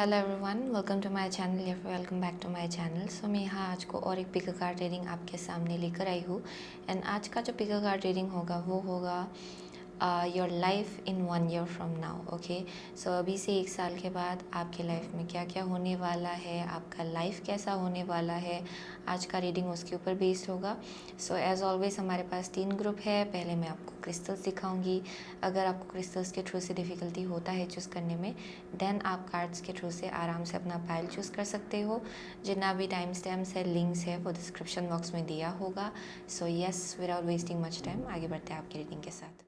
Hello everyone, welcome to my channel या फिर welcome back to my channel. So मैं यहाँ आज को और एक पिकर कार्ड रीडिंग आपके सामने लेकर आई हूँ। एंड आज का जो पिकर कार्ड रीडिंग होगा वो होगा your life in 1 year from now. Okay, so अभी से 1 साल के बाद आपके लाइफ में क्या क्या होने वाला है, आपका लाइफ कैसा होने वाला है, आज का रीडिंग उसके ऊपर बेस्ड होगा। सो एज़ ऑलवेज हमारे पास 3 ग्रुप है। पहले मैं आपको क्रिस्टल्स दिखाऊंगी। अगर आपको क्रिस्टल्स के थ्रू से डिफ़िकल्टी होता है चूज़ करने में, देन आप कार्ड्स के थ्रू से आराम से अपना पाइल चूज़ कर सकते हो। जितना भी टाइम स्टैम्प्स है, लिंक्स है, वो डिस्क्रिप्शन बॉक्स में दिया होगा। So yes, without wasting much time आगे बढ़ते हैं आपकी रीडिंग के साथ।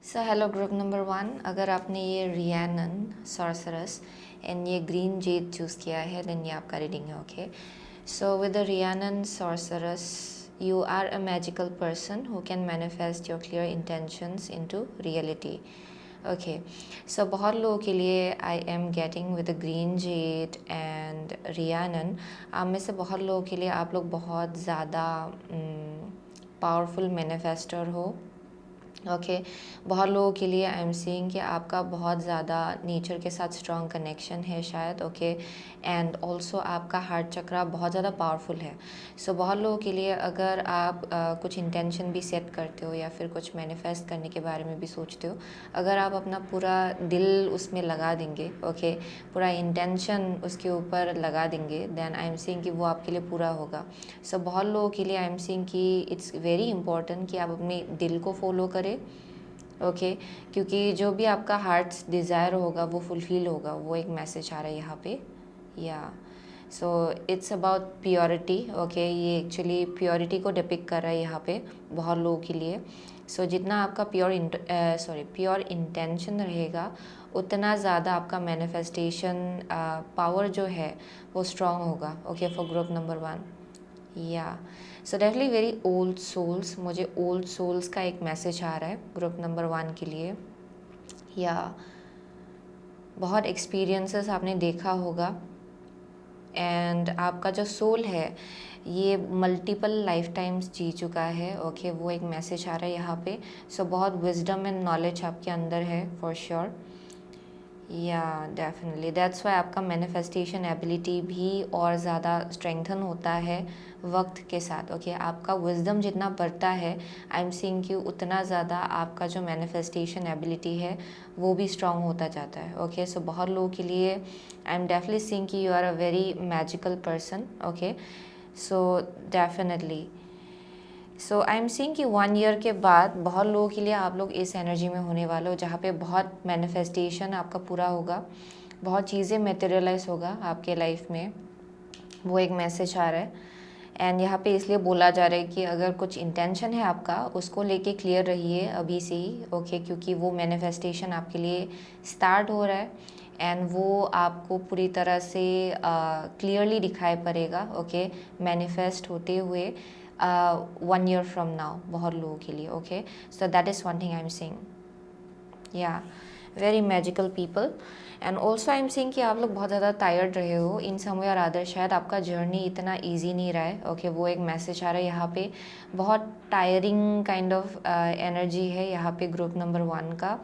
सो हेलो ग्रुप नंबर 1, अगर आपने ये रियानन सॉर्सरस एंड ये ग्रीन जेड चूज़ किया है, देन ये आपका रीडिंग है। Okay, so with the Rhiannon sorceress you are a magical person who can manifest your clear intentions into reality. Okay, so बहुत लोगों के लिए I am getting with green jade and Rhiannon, आप में से बहुत लोगों के लिए आप लोग बहुत ज़्यादा पावरफुल मैनिफेस्टर हो। ओके, बहुत लोगों के लिए आई एम सीइंग कि आपका बहुत ज़्यादा नेचर के साथ स्ट्रॉन्ग कनेक्शन है शायद। ओके, एंड ऑल्सो आपका हार्ट चक्रा बहुत ज़्यादा पावरफुल है। सो बहुत लोगों के लिए अगर आप कुछ इंटेंशन भी सेट करते हो या फिर कुछ मैनिफेस्ट करने के बारे में भी सोचते हो, अगर आप अपना पूरा दिल उसमें लगा देंगे, ओके, पूरा इंटेंशन उसके ऊपर लगा देंगे, देन आई एम सीइंग कि वो आपके लिए पूरा होगा। सो बहुत लोगों के लिए आई एम सीइंग कि इट्स वेरी इंपॉर्टेंट कि आप अपने दिल को फॉलो करें। ओके, क्योंकि जो भी आपका हार्ट्स डिज़ायर होगा वो फुलफिल होगा, वो एक मैसेज आ रहा है यहाँ पे। या so it's about purity. Okay, ये एक्चुअली प्योरिटी को डिपिक्ट कर रहा है यहाँ पे बहुत लोगों के लिए। सो जितना आपका प्योर इंटेंशन रहेगा, उतना ज़्यादा आपका मैनिफेस्टेशन पावर जो है वो स्ट्रॉन्ग होगा। Okay, for group number 1। Yeah so definitely very old souls, मुझे ओल्ड सोल्स का एक मैसेज आ रहा है ग्रुप नंबर 1 के लिए। या बहुत एक्सपीरियंसेस आपने देखा होगा एंड आपका जो सोल है ये मल्टीपल लाइफ टाइम्स जी चुका है। ओके, वो एक मैसेज आ रहा है यहाँ पे। सो बहुत विजडम एंड नॉलेज आपके अंदर है फॉर श्योर। या डेफिनेटली दैट्स वाई आपका मैनिफेस्टेशन एबिलिटी भी और ज़्यादा स्ट्रेंथन होता है वक्त के साथ। ओके, आपका विजडम जितना बढ़ता है, आई एम सीइंग कि उतना ज़्यादा आपका जो मैनिफेस्टेशन एबिलिटी है वो भी स्ट्रॉन्ग होता जाता है। ओके, सो बहुत लोगों के लिए आई एम डेफिनेटली सीइंग कि you are a very magical person. Okay, so definitely so I am seeing कि 1 year के बाद बहुत लोगों के लिए आप लोग इस एनर्जी में होने वाले हो जहाँ पे बहुत मैनिफेस्टेशन आपका पूरा होगा, बहुत चीज़ें मटेरियलाइज होगा आपके लाइफ में, वो एक मैसेज आ रहा है। एंड यहाँ पे इसलिए बोला जा रहा है कि अगर कुछ इंटेंशन है आपका, उसको लेके क्लियर रहिए अभी से ही। ओके, क्योंकि वो मैनिफेस्टेशन आपके लिए स्टार्ट हो रहा है एंड वो आपको पूरी तरह से क्लियरली दिखाई पड़ेगा। ओके, मैनिफेस्ट होते हुए 1 year फ्रॉम नाउ बहुत लोगों के लिए। Okay, so that is one thing I am seeing. या very magical people and also I am seeing कि आप लोग बहुत ज़्यादा टायर्ड रहे हो इन सम वे और अदर, शायद आपका जर्नी इतना ईजी नहीं रहा है। ओके, वो एक मैसेज आ रहा है यहाँ पे। बहुत टायरिंग काइंड ऑफ एनर्जी है यहाँ पे ग्रुप नंबर 1 का।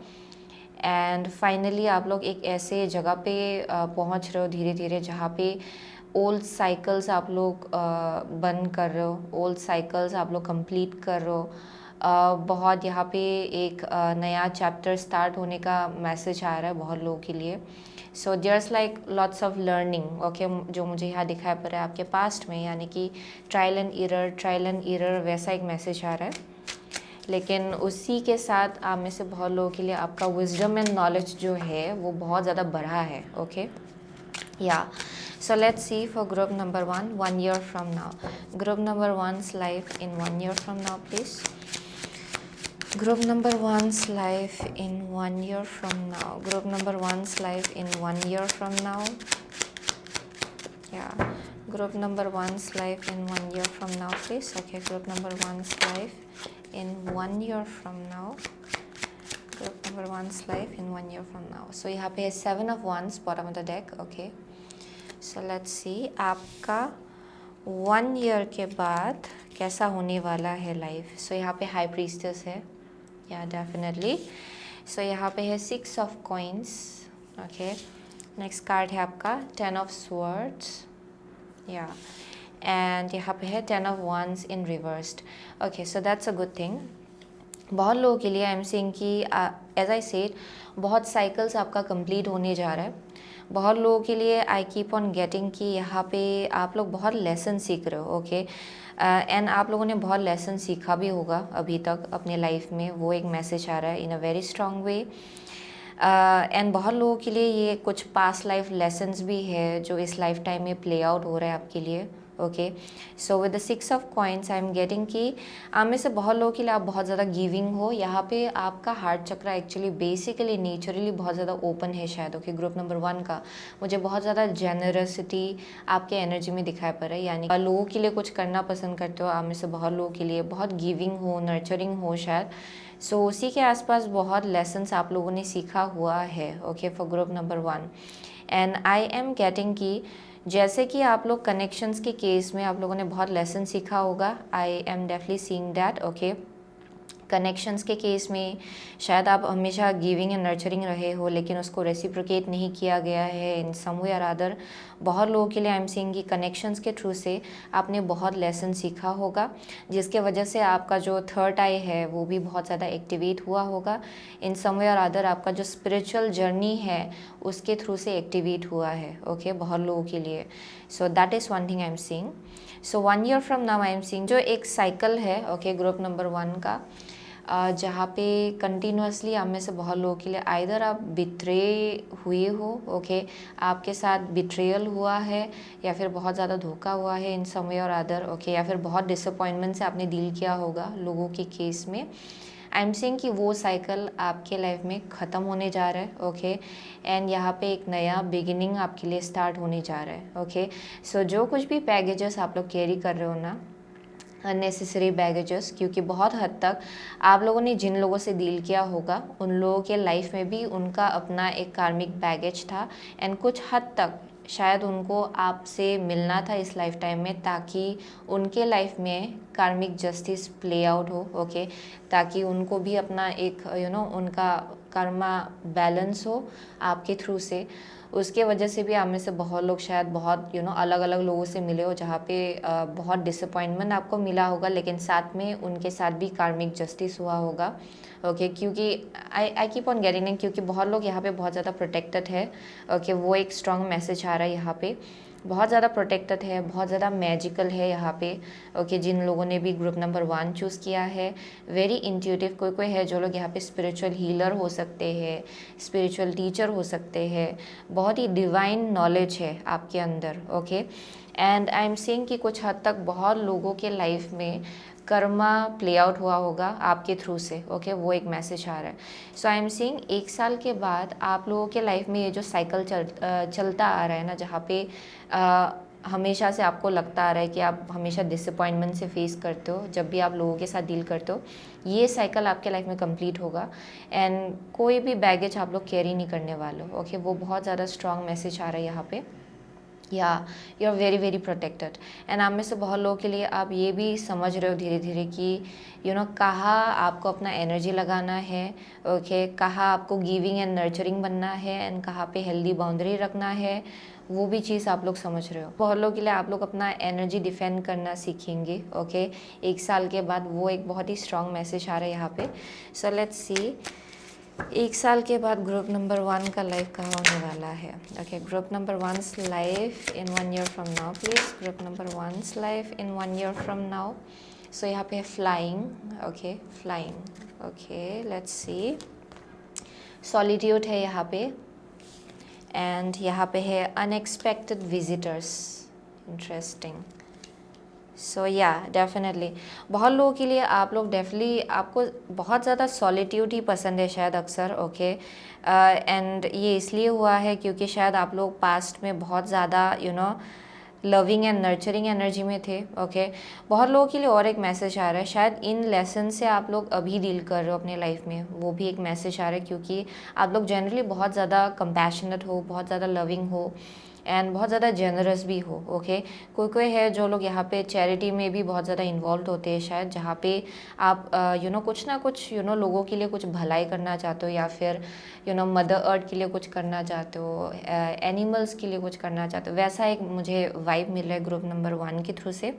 एंड फाइनली आप लोग एक ऐसे जगह पे पहुँच रहे हो धीरे धीरे जहाँ पे ओल्ड साइकिल्स आप लोग बंद कर रहे हो, ओल्ड साइकिल्स आप लोग कंप्लीट कर रहे हो। बहुत यहाँ पे एक नया चैप्टर स्टार्ट होने का मैसेज आ रहा है बहुत लोगों के लिए। So there's like lots of learning. Okay, जो मुझे यहाँ दिखाई पड़ रहा है आपके पास्ट में, यानी कि ट्रायल एंड एरर वैसा एक मैसेज आ रहा है। लेकिन उसी के साथ आप में से बहुत लोगों के लिए आपका विजडम एंड नॉलेज जो है वो बहुत ज़्यादा बढ़ा है। ओके, या so let's see for group number 1 year from now. Group number 1's life in 1 year from now, please. Group number 1's life in 1 year from now. Group number 1's life in 1 year from now. Yeah, group number 1's life in 1 year from now, please. Okay, group number 1's life in 1 year from now. Group number one's life in 1 year from now. So यहाँ पे है 7 of Wands bottom of the deck. Okay, so let's see आपका 1 year के बाद कैसा होने वाला है लाइफ. सो यहाँ पे हाई प्रीस्टेस है, या डेफिनेटली. सो यहाँ पे है 6 of coins. Okay, next card है आपका 10 ऑफ स्वर्ड्स, या एंड यहाँ पे है 10 of wands in reversed. Okay, so that's a good thing. बहुत लोगों के लिए आई एम सेइंग कि एज आई सेड, बहुत साइकिल्स आपका कंप्लीट होने जा रहा है. बहुत लोगों के लिए आई कीप ऑन गेटिंग कि यहाँ पे आप लोग बहुत लेसन सीख रहे हो. ओके, एंड आप लोगों ने बहुत लेसन सीखा भी होगा अभी तक अपने लाइफ में. वो एक मैसेज आ रहा है in a very strong way. And बहुत लोगों के लिए ये कुछ पास्ट लाइफ लेसन्स भी है जो इस लाइफ टाइम में प्ले आउट हो रहा है आपके लिए. Okay, so with the 6 of coins I am getting कि आप में से बहुत लोगों के लिए आप बहुत ज़्यादा गिविंग हो. यहाँ पे आपका हार्ट चक्र एक्चुअली बेसिकली नेचुरली बहुत ज़्यादा ओपन है शायद. ओके, ग्रुप नंबर 1 का मुझे बहुत ज़्यादा जेनरसिटी आपके एनर्जी में दिखाई पड़ रहा है. यानी लोगों के लिए कुछ करना पसंद करते हो. आप में से बहुत लोगों के लिए बहुत गिविंग हो, नर्चरिंग हो शायद. सो उसी के आसपास बहुत लेसन्स आप लोगों ने सीखा हुआ है. Okay, for group number 1. And I am getting कि जैसे कि आप लोग कनेक्शंस के केस में आप लोगों ने बहुत लेसन सीखा होगा. आई am definitely seeing that. Okay, connections के केस में शायद आप हमेशा गिविंग एंड नर्चरिंग रहे हो, लेकिन उसको रेसिप्रोकेट नहीं किया गया है इन सम वे और अदर. बहुत लोगों के लिए आई एम सीइंग कि कनेक्शंस के थ्रू से आपने बहुत लेसन सीखा होगा, जिसके वजह से आपका जो थर्ड आई है वो भी बहुत ज़्यादा एक्टिवेट हुआ होगा. इन सम वे और अदर आपका जो स्पिरिचुअल जर्नी है उसके थ्रू से एक्टिवेट हुआ है. ओके, बहुत लोगों के लिए. सो that is one thing I am seeing. So 1 year from now I am seeing जो एक साइकिल है. ओके, ग्रुप नंबर 1 का जहाँ पे कंटिन्यूसली आप में से बहुत लोगों के लिए आइदर आप बिट्रे हुए हो. ओके, आपके साथ बिट्रेयल हुआ है या फिर बहुत ज़्यादा धोखा हुआ है इन सम वे और अदर. ओके, या फिर बहुत डिसअपॉइंटमेंट से आपने डील किया होगा लोगों के केस में. आई एम सेइंग कि वो साइकिल आपके लाइफ में ख़त्म होने जा रहा है. ओके, एंड यहाँ पे एक नया बिगिनिंग आपके लिए स्टार्ट होने जा रहा है. ओके, सो जो कुछ भी बैगेजेस आप लोग कैरी कर रहे हो ना, अननेसेसरी बैगेजेस, क्योंकि बहुत हद तक आप लोगों ने जिन लोगों से डील किया होगा उन लोगों के लाइफ में भी उनका अपना एक कार्मिक बैगेज था. एंड कुछ हद तक शायद उनको आपसे मिलना था इस लाइफ टाइम में, ताकि उनके लाइफ में कार्मिक जस्टिस प्ले आउट हो. ओके, ताकि उनको भी अपना एक उनका कर्मा बैलेंस हो आपके थ्रू से. उसके वजह से भी आप में से बहुत लोग शायद बहुत अलग अलग लोगों से मिले हो जहाँ पे बहुत डिसअपॉइंटमेंट आपको मिला होगा, लेकिन साथ में उनके साथ भी कार्मिक जस्टिस हुआ होगा. ओके, क्योंकि आई कीप ऑन गेटिंग, क्योंकि बहुत लोग यहाँ पे बहुत ज़्यादा प्रोटेक्टेड है. ओके, वो एक स्ट्रॉन्ग मैसेज आ रहा है यहाँ पे. बहुत ज़्यादा प्रोटेक्टेड है, बहुत ज़्यादा मैजिकल है यहाँ पे. ओके, जिन लोगों ने भी ग्रुप नंबर 1 चूज़ किया है, वेरी इंट्यूटिव. कोई कोई है जो लोग यहाँ पे स्पिरिचुअल हीलर हो सकते हैं, स्पिरिचुअल टीचर हो सकते हैं. बहुत ही डिवाइन नॉलेज है आपके अंदर. Okay, and I am saying कि कुछ हद तक बहुत लोगों के लाइफ में कर्मा प्ले आउट हुआ होगा आपके थ्रू से. ओके, वो एक मैसेज आ रहा है. सो आई एम सीइंग 1 साल के बाद आप लोगों के लाइफ में ये जो साइकिल चलता आ रहा है ना, जहाँ पे हमेशा से आपको लगता आ रहा है कि आप हमेशा डिसअपॉइंटमेंट से फेस करते हो जब भी आप लोगों के साथ डील करते हो, ये साइकिल आपके लाइफ में कंप्लीट होगा. एंड कोई भी बैगेज आप लोग कैरी नहीं करने वाले हो. ओके, वो बहुत ज़्यादा स्ट्रॉन्ग मैसेज आ रहा है यहाँ पे. Yeah you are very very protected. And आप में से बहुत लोगों के लिए आप ये भी समझ रहे हो धीरे धीरे कि कहाँ आपको अपना एनर्जी लगाना है. ओके, कहाँ आपको गिविंग एंड नर्चरिंग बनना है, एंड कहाँ पे हेल्दी बाउंड्री रखना है, वो भी चीज़ आप लोग समझ रहे हो. बहुत लोगों के लिए आप लोग अपना एनर्जी डिफेंड करना सीखेंगे. ओके, 1 साल के बाद वो एक बहुत ही स्ट्रॉन्ग मैसेज आ रहा है यहाँ पे. सो लेट्स सी 1 साल के बाद ग्रुप नंबर 1 का लाइफ कहाँ होने वाला है. Okay, group number 1's life in 1 year from now please. Group number 1's life in 1 year from now. So यहाँ पे है flying. Okay, flying. Okay, let's see solitude है यहाँ पे. एंड यहाँ पे है अनएक्सपेक्टेड विजिटर्स. इंटरेस्टिंग. सो या डेफिनेटली बहुत लोगों के लिए आप लोग डेफिनेटली आपको बहुत ज़्यादा सॉलिट्यूड ही पसंद है शायद अक्सर. ओके, एंड ये इसलिए हुआ है क्योंकि शायद आप लोग पास्ट में बहुत ज़्यादा लविंग एंड नर्चरिंग एनर्जी में थे। ओके, बहुत लोगों के लिए और एक मैसेज आ रहा है, शायद इन लेसन से आप लोग अभी डील कर रहे हो अपने लाइफ में, वो भी एक मैसेज आ रहा है, क्योंकि आप लोग जनरली बहुत ज़्यादा कंपैशनेट हो, बहुत ज़्यादा लविंग हो एंड बहुत ज़्यादा जेनरस भी हो। ओके, कोई कोई है जो लोग यहाँ पे चैरिटी में भी बहुत ज़्यादा इन्वॉल्व होते हैं शायद, जहाँ पे आप कुछ ना कुछ लोगों के लिए कुछ भलाई करना चाहते हो, या फिर मदर अर्थ के लिए कुछ करना चाहते हो, एनिमल्स के लिए कुछ करना चाहते हो। वैसा एक मुझे वाइब मिल रहा है ग्रुप नंबर 1 के थ्रू से।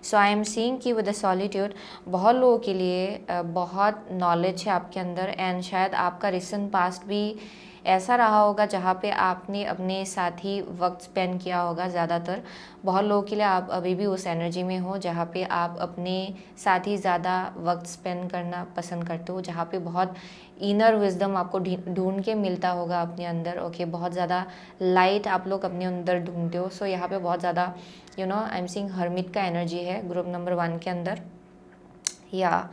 सो आई एम सीइंग कि विद द सॉलिट्यूड बहुत लोगों के लिए बहुत नॉलेज है आपके अंदर, एंड शायद आपका रिसेंट पास्ट भी ऐसा रहा होगा जहाँ पे आपने अपने साथ ही वक्त स्पेंड किया होगा ज़्यादातर। बहुत लोगों के लिए आप अभी भी उस एनर्जी में हो जहाँ पे आप अपने साथ ही ज़्यादा वक्त स्पेंड करना पसंद करते हो, जहाँ पे बहुत इनर विजडम आपको ढूंढ के मिलता होगा अपने अंदर। ओके, बहुत ज़्यादा लाइट आप लोग अपने अंदर ढूंढते हो। सो यहाँ पे बहुत ज़्यादा आई एम सीइंग हर्मिट का एनर्जी है ग्रुप नंबर 1 के अंदर। या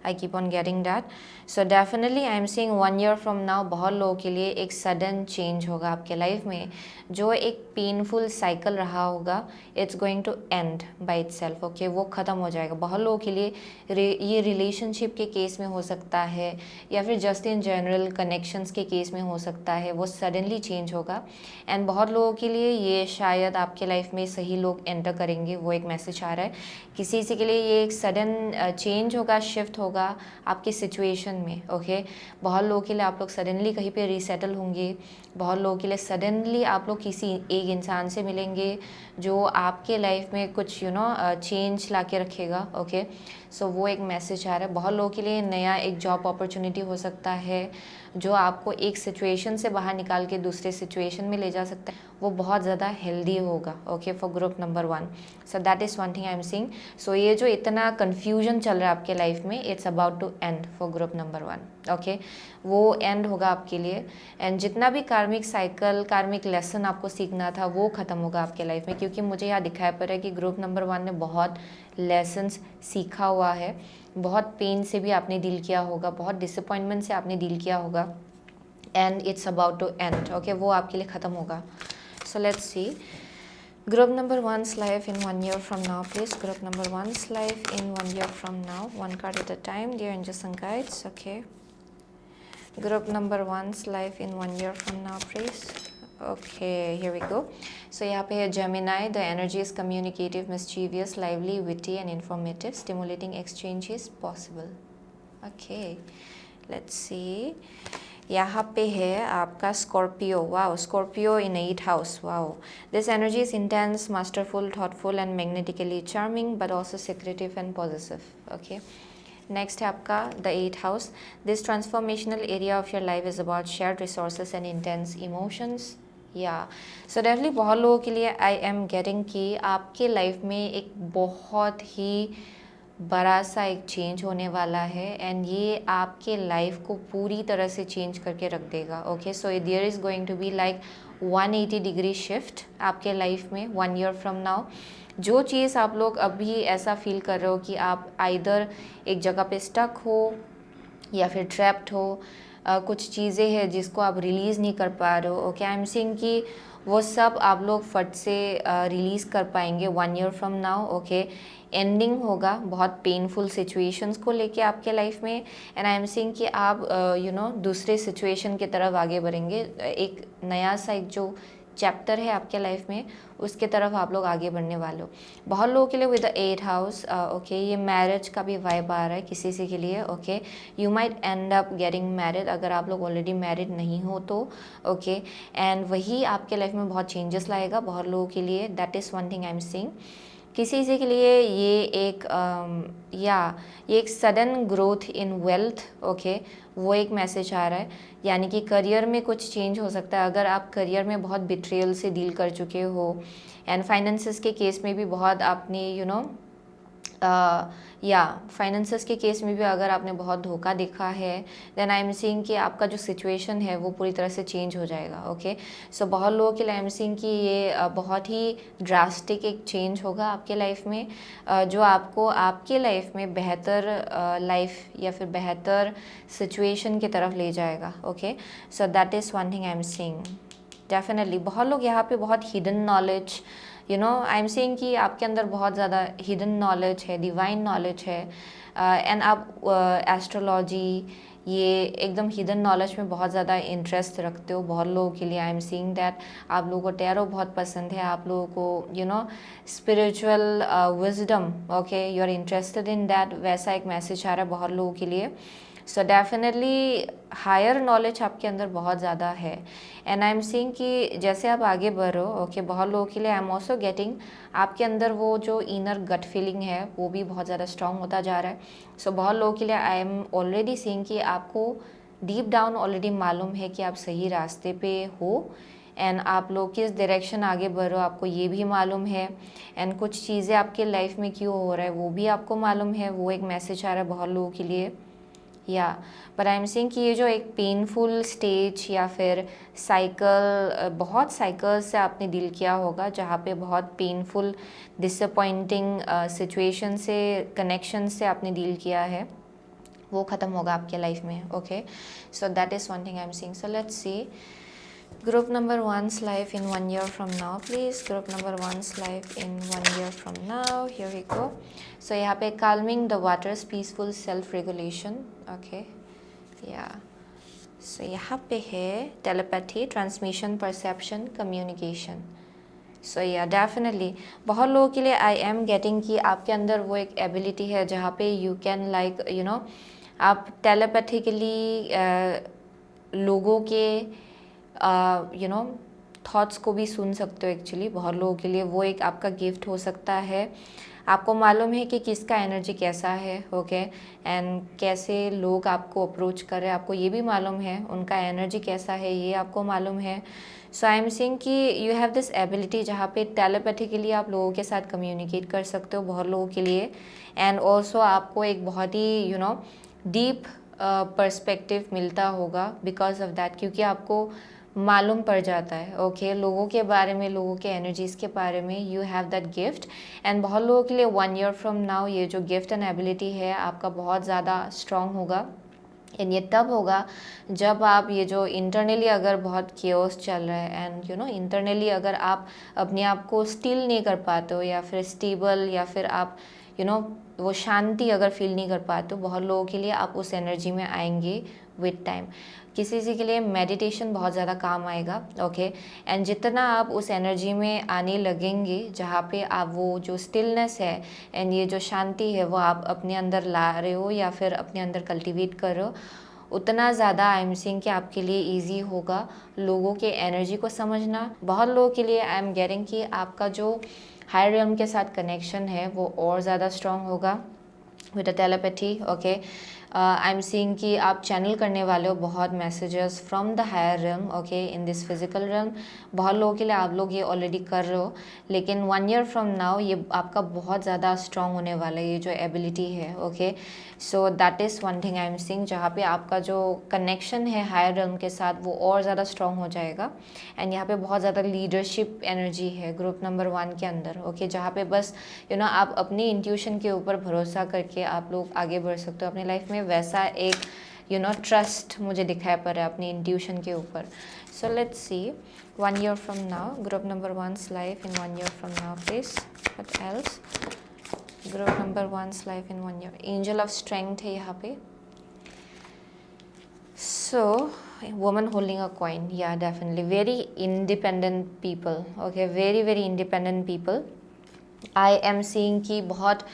आई keep on getting that. So definitely I am seeing 1 year from now बहुत लोगों के लिए एक सडन चेंज होगा आपके लाइफ में। जो एक पेनफुल साइकिल रहा होगा, it's going to end by itself. Okay, वो ख़त्म हो जाएगा। बहुत लोगों के लिए ये रिलेशनशिप के केस में हो सकता है, या फिर जस्ट इन जनरल कनेक्शंस के केस में हो सकता है, वो सडनली चेंज होगा। एंड बहुत लोगों के लिए ये शायद आपके लाइफ में सही लोग एंटर करेंगे, वो एक मैसेज आ रहा है। किसी किसी के लिए ये एक सडन चेंज होगा, शिफ्ट होगा आपकी सिचुएशन में। ओके, बहुत लोगों के लिए आप लोग सडनली कहीं पे रीसेटल होंगे। बहुत लोगों के लिए सडनली आप लोग किसी एक इंसान से मिलेंगे जो आपके लाइफ में कुछ चेंज ला के रखेगा। ओके, सो वो एक मैसेज आ रहा है। बहुत लोगों के लिए नया एक जॉब अपॉर्चुनिटी हो सकता है जो आपको एक सिचुएशन से बाहर निकाल के दूसरे सिचुएशन में ले जा सकता है। वो बहुत ज़्यादा हेल्दी होगा। Okay, for group number 1। So that is one thing I am seeing. So ये जो इतना कन्फ्यूजन चल रहा है आपके लाइफ में, it's about to end for group number 1। Okay, वो एंड होगा आपके लिए। एंड जितना भी कार्मिक साइकिल, कार्मिक लेसन आपको सीखना था, वो ख़त्म होगा आपके लाइफ में, क्योंकि मुझे यहाँ दिखाई पड़ रहा है कि ग्रुप नंबर 1 ने बहुत लेसन्स सीखा हुआ है। बहुत पेन से भी आपने डील किया होगा, बहुत डिसअपॉइंटमेंट से आपने डील किया होगा, and it's about to end. Okay, वो आपके लिए ख़त्म होगा। So let's see group number 1's life in 1 year from now, please. Group number 1's life in 1 year from now, one card at a time, dear angels and guides. Okay, group number 1's life in 1 year from now, please. Okay, here we go. So यहाँ पे है Gemini. The energy is communicative, mischievous, lively, witty and informative. Stimulating exchange is possible. Okay, let's see. यहाँ पे है आपका Scorpio. Wow, Scorpio in 8th house. Wow, this energy is intense, masterful, thoughtful and magnetically charming, but also secretive and positive. Okay, next है आपका the 8th house. This transformational area of your life is about shared resources and intense emotions. या so definitely बहुत लोगों के लिए I am getting कि आपके life में एक बहुत ही बड़ा सा एक चेंज होने वाला है, एंड ये आपके लाइफ को पूरी तरह से चेंज करके रख देगा। Okay, so there is going to be like 180 degree shift आपके लाइफ में 1 ईयर फ्रॉम नाउ। जो चीज़ आप लोग अभी ऐसा फील कर रहे हो कि आप आइदर एक जगह पे स्टक हो या फिर ट्रैप्ड हो, कुछ चीज़ें हैं जिसको आप रिलीज़ नहीं कर पा रहे हो। ओके, आई एम सीइंग कि वो सब आप लोग फट से रिलीज़ कर पाएंगे 1 year from now. Okay, ending होगा बहुत पेनफुल सिचुएशंस को लेके आपके लाइफ में, एंड आई एम सीइंग कि आप दूसरे सिचुएशन की तरफ आगे बढ़ेंगे। एक नया सा एक जो चैप्टर है आपके लाइफ में, उसके तरफ आप लोग आगे बढ़ने वाले हो। बहुत लोगों के लिए with the 8th house, okay, ये मैरिज का भी वाइब आ रहा है किसी से के लिए। Okay, you might and up getting married अगर आप लोग ऑलरेडी मैरिड नहीं हो तो। ओके, एंड वही आपके लाइफ में बहुत चेंजेस लाएगा बहुत लोगों के लिए। That is one thing I am seeing. किसी किसी के लिए ये एक sudden growth in wealth. Okay, वो एक मैसेज आ रहा है, यानी कि करियर में कुछ चेंज हो सकता है। अगर आप करियर में बहुत बिट्रेयल से डील कर चुके हो, एंड फाइनेंसेस के केस में भी बहुत आपने फाइनेंसेस के केस में भी अगर आपने बहुत धोखा देखा है, देन आई एम सीइंग कि आपका जो सिचुएशन है वो पूरी तरह से चेंज हो जाएगा। ओके, सो बहुत लोगों के लिए आई एम सीइंग कि ये बहुत ही ड्रास्टिक एक चेंज होगा आपके लाइफ में, जो आपको आपके लाइफ में बेहतर लाइफ या फिर बेहतर सिचुएशन की तरफ ले जाएगा। Okay, so that is one thing I am seeing definitely. बहुत लोग यहाँ पे बहुत hidden knowledge you know I am saying कि आपके अंदर बहुत ज़्यादा हिडन नॉलेज है, डिवाइन नॉलेज है, एंड आप एस्ट्रोलॉजी ये एकदम हिडन नॉलेज में बहुत ज़्यादा इंटरेस्ट रखते हो। बहुत लोगों के लिए आई एम सीइंग दैट आप लोगों को टैरो बहुत पसंद है, आप लोगों को you know spiritual wisdom, okay, you are interested in that, वैसा एक मैसेज आ रहा है बहुत लोगों के लिए। सो डेफिनेटली हायर नॉलेज आपके अंदर बहुत ज़्यादा है, एंड आई एम सीइंग कि जैसे आप आगे बढ़ो, ओके, बहुत लोगों के लिए आई एम ऑल्सो गेटिंग आपके अंदर वो जो इनर गट फीलिंग है वो भी बहुत ज़्यादा स्ट्रांग होता जा रहा है। सो बहुत लोगों के लिए आई एम ऑलरेडी सीइंग कि आपको डीप डाउन ऑलरेडी मालूम है कि आप सही रास्ते पे हो, एंड आप लोग किस डायरेक्शन आगे बढ़ रहे हो आपको ये भी मालूम है, एंड कुछ चीज़ें आपके लाइफ में क्यों हो रहा है वो भी आपको मालूम है। वो एक मैसेज आ रहा है बहुत लोगों के लिए, या बट आई एम सेइंग कि ये जो एक पेनफुल स्टेज या फिर साइकिल, बहुत साइकिल्स से आपने डील किया होगा जहाँ पे बहुत पेनफुल डिसअपॉइंटिंग सिचुएशन से, कनेक्शन से आपने डील किया है, वो ख़त्म होगा आपके लाइफ में, okay. So that is one thing I am seeing. So let's see group number one's life in 1 year from now, please. Group number one's life in 1 year from now. Here we go. So यहाँ पे calming the waters, peaceful self regulation, okay, yeah. So यहाँ पे है telepathy, transmission, perception, communication. सो yeah definitely बहुत लोगों के लिए I am getting कि आपके अंदर वो एक एबिलिटी है जहाँ पे you can like you know आप टेलीपैथिकली लोगों के यू नो थॉट्स को भी सुन सकते हो। एक्चुअली बहुत लोगों के लिए वो एक आपका गिफ्ट हो सकता है। आपको मालूम है कि किसका एनर्जी कैसा है, ओके, एंड कैसे लोग आपको अप्रोच कर रहे हैं, आपको ये भी मालूम है उनका एनर्जी कैसा है, ये आपको मालूम है। सो आई एम सेइंग कि यू हैव दिस एबिलिटी जहाँ पे टेलीपैथिकली आप लोगों के साथ कम्युनिकेट कर सकते हो बहुत लोगों के लिए, एंड ऑल्सो आपको एक बहुत ही यू नो डीप पर्सपेक्टिव मिलता होगा बिकॉज ऑफ दैट, क्योंकि आपको मालूम पड़ जाता है, ओके, लोगों के बारे में, लोगों के एनर्जीज़ के बारे में। You have that gift, and बहुत लोगों के लिए 1 year फ्रॉम नाउ ये जो गिफ्ट एंड एबिलिटी है आपका बहुत ज़्यादा स्ट्रॉन्ग होगा, एंड ये तब होगा जब आप ये जो इंटरनली अगर बहुत केओस चल रहा है, एंड यू नो इंटरनली अगर आप अपने आप को स्टिल नहीं कर पाते हो या फिर स्टेबल, या फिर आप यू नो वो शांति अगर फील नहीं कर पाते हो, बहुत लोगों के लिए आप उस एनर्जी में आएंगे विद टाइम। किसी के लिए मेडिटेशन बहुत ज़्यादा काम आएगा, ओके, एंड जितना आप उस एनर्जी में आने लगेंगे जहाँ पे आप वो जो स्टिलनेस है एंड ये जो शांति है वो आप अपने अंदर ला रहे हो या फिर अपने अंदर कल्टीवेट कर रहे हो, उतना ज़्यादा आई एम सीइंग कि आपके लिए इजी होगा लोगों के एनर्जी को समझना। बहुत लोगों के लिए आई एम गेटिंग कि आपका जो हायर रियल्म के साथ कनेक्शन है वो और ज़्यादा स्ट्रॉन्ग होगा with a telepathy, okay. I am seeing कि आप चैनल करने वाले हो बहुत messages from the higher realm, okay, in this physical realm. बहुत लोगों के लिए आप लोग ये ऑलरेडी कर रहे हो, लेकिन 1 year फ्रॉम नाउ ये आपका बहुत ज़्यादा स्ट्रॉन्ग होने वाला है, ये जो एबिलिटी है, okay. So that is one thing I am seeing जहाँ पे आपका जो कनेक्शन है हायर रियल्म के साथ वो और ज़्यादा स्ट्रॉन्ग हो जाएगा, एंड यहाँ पे बहुत ज़्यादा लीडरशिप एनर्जी है ग्रुप नंबर 1 के अंदर, ओके, जहाँ पे बस यू नो आप अपनी इंट्यूशन के ऊपर भरोसा करके आप लोग आगे बढ़ सकते हो अपनी लाइफ में। वैसा एक यू नो ट्रस्ट मुझे दिखाई पड़ रहा है अपनी इंट्यूशन के ऊपर। सो let's C 1 year from now, group number 1's life in 1 year from now, please. What else? Group number 1's life in 1 year, angel of strength है यहाँ पे। So, woman holding a coin, yeah, definitely. Very independent people, okay, very independent people. I am seeing कि बहुत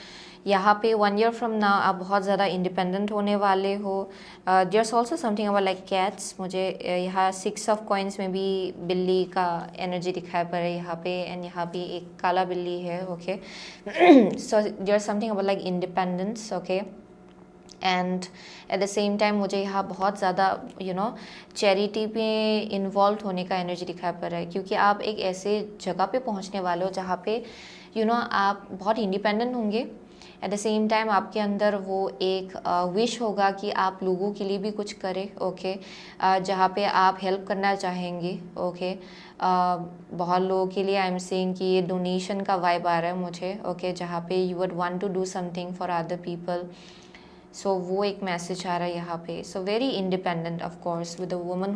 यहाँ पे 1 year from now आप बहुत ज़्यादा इंडिपेंडेंट होने वाले हो। there's also something about like cats, मुझे यहाँ 6 of coins में भी बिल्ली का एनर्जी दिखाई पड़ रहा है यहाँ पे, एंड यहाँ पे एक काला बिल्ली है, okay. so there's something about like independence, okay, and at the same time मुझे यहाँ बहुत ज़्यादा यू नो चैरिटी पे इन्वॉल्व होने का एनर्जी दिखाई पड़ रहा है, क्योंकि आप एक ऐसे जगह पे पहुँचने वाले हो जहाँ पे यू नो आप बहुत इंडिपेंडेंट होंगे। एट द सेम टाइम आपके अंदर वो एक विश होगा कि आप लोगों के लिए भी कुछ करें, ओके, जहाँ पे आप हेल्प करना चाहेंगे, ओके। बहुत लोगों के लिए आई एम सेइंग कि ये डोनेशन का वाइब आ रहा है मुझे, ओके, जहाँ पे you would want to do something for other people. So वो एक मैसेज आ रहा है यहाँ पे। So very independent of course with a woman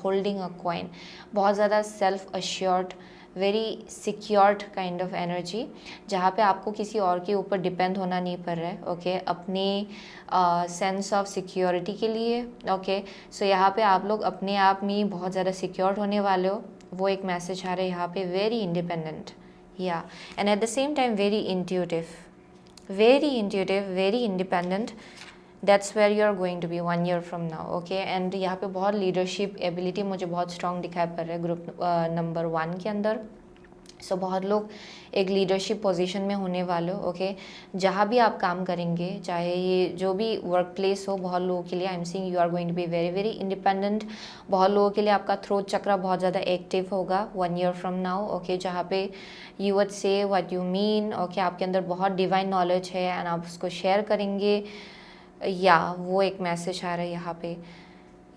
holding a coin, बहुत ज़्यादा self assured, very secured kind of energy, जहाँ पे आपको किसी और के ऊपर डिपेंड होना नहीं पड़ रहा है, ओके, अपनी सेंस ऑफ सिक्योरिटी के लिए, ओके। सो यहाँ पे आप लोग अपने आप में बहुत ज़्यादा सिक्योर होने वाले हो, वो एक मैसेज आ रहा है यहाँ पे। Very independent, yeah, and at the same time very intuitive, very independent. That's where you are going to be 1 year from now, okay. And यहाँ पे बहुत लीडरशिप एबिलिटी मुझे बहुत स्ट्रॉन्ग दिखाई पड़ रहा है ग्रुप नंबर 1 के अंदर। सो बहुत लोग एक लीडरशिप पोजीशन में होने वाले हो, ओके। जहाँ भी आप काम करेंगे, चाहे ये जो भी वर्क प्लेस हो, बहुत लोगों के लिए I am seeing you are going to be very very independent. बहुत लोगों के लिए आपका थ्रोट चक्र बहुत ज़्यादा एक्टिव होगा 1 year फ्रॉम नाउ, ओके, जहाँ पे you would say what you mean, okay. आपके अंदर बहुत डिवाइन नॉलेज है एंड आप उसको शेयर करेंगे, या वो एक मैसेज आ रहा है यहाँ पे।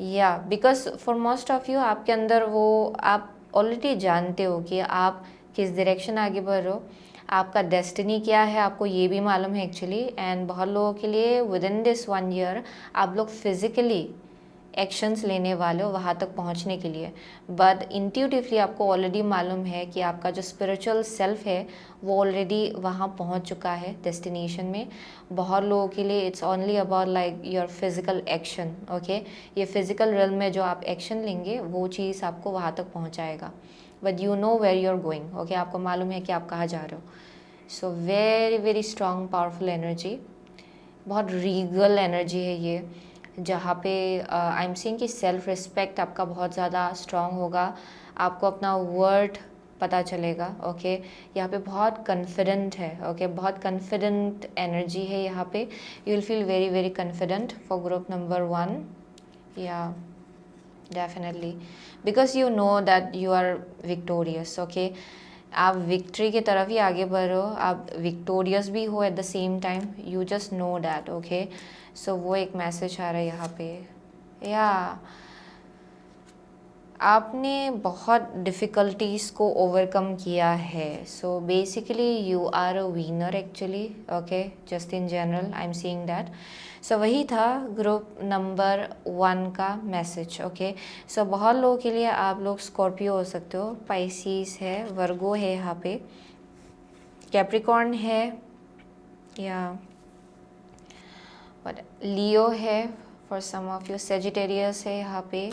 या because for most of you आपके अंदर वो आप ऑलरेडी जानते हो कि आप किस डायरेक्शन आगे बढ़ रहे हो, आपका डेस्टिनी क्या है, आपको ये भी मालूम है एक्चुअली। एंड बहुत लोगों के लिए विद इन दिस 1 year आप लोग फिजिकली एक्शंस लेने वाले हो वहाँ तक पहुँचने के लिए, बट इंट्यूटिवली आपको ऑलरेडी मालूम है कि आपका जो स्पिरिचुअल सेल्फ है वो ऑलरेडी वहाँ पहुँच चुका है डेस्टिनेशन में। बहुत लोगों के लिए it's only about like your physical action, okay. ये फिजिकल रियल में जो आप एक्शन लेंगे वो चीज़ आपको वहाँ तक पहुँचाएगा, but you know where you are going, okay. आपको मालूम है कि आप कहाँ जा रहे हो। So very very strong powerful energy, बहुत रीगल एनर्जी है ये, जहाँ पे आई एम सीइंग कि सेल्फ रिस्पेक्ट आपका बहुत ज़्यादा स्ट्रॉन्ग होगा, आपको अपना वर्थ पता चलेगा, ओके। यहाँ पे बहुत कॉन्फिडेंट है, ओके, बहुत कॉन्फिडेंट एनर्जी है यहाँ पे। You will feel very very confident for group number 1, yeah definitely, because you know that you are victorious, okay. आप विक्ट्री की तरफ ही आगे बढ़ रहे हो, आप विक्टोरियस भी हो at the same time, you just know that, okay. So वो एक मैसेज आ रहा है यहाँ पे, या आपने बहुत डिफ़िकल्टीज़ को ओवरकम किया है। So basically you are a winner actually, okay, just in general I am seeing that. So वही था ग्रुप नंबर 1 का मैसेज, ओके। सो बहुत लोगों के लिए आप लोग स्कॉर्पियो हो सकते हो, पाइसिस है, वर्गो है यहाँ पे, कैप्रिकॉर्न है, या बट लियो है for some of you, Sagittarius है यहाँ पे,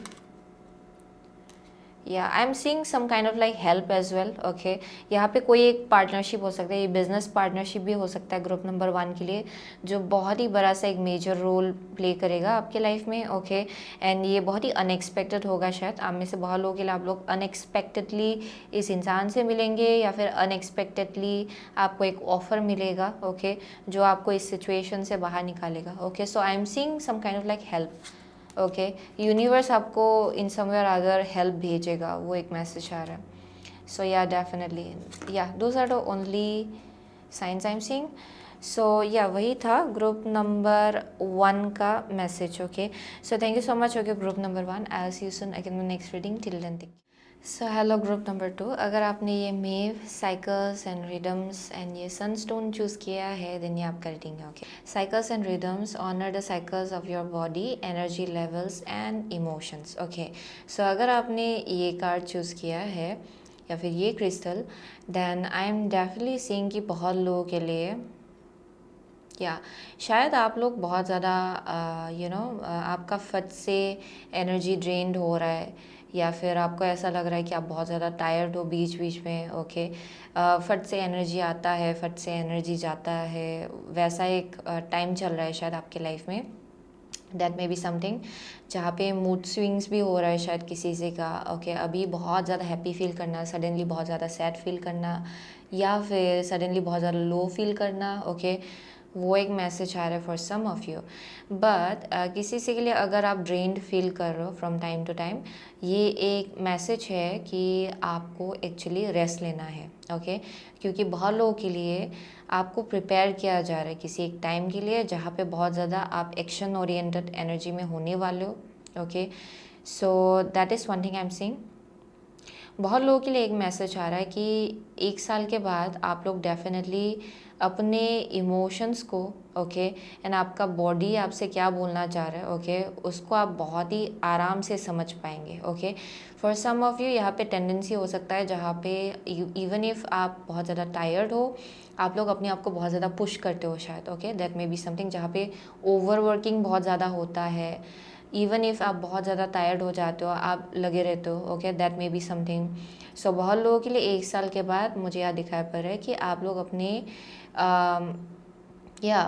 yeah I am seeing some kind of like help as well, okay. यहाँ पे कोई एक पार्टनरशिप हो सकता है, ये बिजनेस पार्टनरशिप भी हो सकता है ग्रुप नंबर 1 के लिए, जो बहुत ही बड़ा सा एक मेजर रोल प्ले करेगा आपके लाइफ में, ओके। एंड ये बहुत ही अनएक्सपेक्टेड होगा, शायद आप में से बहुत लोगों के लिए आप लोग अनएक्सपेक्टेडली इस इंसान से मिलेंगे, या फिर अनएक्सपेक्टेडली आपको एक ऑफर मिलेगा, ओके, जो आपको इस सिचुएशन से बाहर निकालेगा, ओके। So I am seeing some kind of like help, okay. Universe आपको इन समवेयर अदर हेल्प भेजेगा, वो एक मैसेज आ रहा है। सो yeah definitely, yeah those are the only signs I am seeing. So yeah वही था ग्रुप नंबर 1 का message, okay. So thank you so much, okay, group number 1। I will see you soon again in next reading, till then take. So hello group number 2, अगर आपने ये मेव, cycles and rhythms and ये sunstone choose किया है, then ये आपका reading है, okay. Cycles and rhythms honour the cycles of your body, energy levels and emotions, okay. So अगर आपने ये कार्ड चूज़ किया है या फिर ये crystal, then I am definitely seeing कि बहुत लोगों के लिए, या शायद आप लोग बहुत ज़्यादा आपका फट से एनर्जी ड्रेन्ड हो रहा है, या फिर आपको ऐसा लग रहा है कि आप बहुत ज़्यादा टायर्ड हो बीच बीच में, ओके। फट से एनर्जी आता है, फट से एनर्जी जाता है, वैसा एक टाइम चल रहा है शायद आपके लाइफ में। दैट मे बी समथिंग जहाँ पे मूड स्विंग्स भी हो रहा है शायद किसी से का, ओके। अभी बहुत ज़्यादा हैप्पी फील करना, सडनली बहुत ज़्यादा सैड फील करना, या फिर सडनली बहुत ज़्यादा लो फील करना, ओके। वो एक मैसेज आ रहा है for some of you. But किसी से के लिए अगर आप ड्रेन्ड फील कर रहे हो फ्रॉम टाइम टू टाइम, ये एक मैसेज है कि आपको एक्चुअली रेस्ट लेना है, ओके। क्योंकि बहुत लोगों के लिए आपको प्रिपेयर किया जा रहा है किसी एक टाइम के लिए जहाँ पे बहुत ज़्यादा आप एक्शन ओरिएंटेड एनर्जी में होने वाले हो, okay. So that is one thing I am seeing. बहुत लोगों के लिए एक मैसेज आ रहा है कि 1 साल के बाद आप लोग डेफिनेटली अपने इमोशंस को, ओके, एंड आपका बॉडी आपसे क्या बोलना चाह रहा है, ओके, उसको आप बहुत ही आराम से समझ पाएंगे, okay. For some of you यहाँ पे टेंडेंसी हो सकता है जहाँ पे इवन इफ़ आप बहुत ज़्यादा टायर्ड हो, आप लोग अपने आप को बहुत ज़्यादा पुश करते हो शायद, okay, that may be something जहाँ पे ओवर वर्किंग बहुत ज़्यादा होता है। इवन इफ़ आप बहुत ज़्यादा टायर्ड हो जाते हो, आप लगे रहते हो, okay, that may be something. So बहुत लोगों के लिए 1 साल के बाद मुझे यह दिखाई पड़ रहा है कि आप लोग अपने या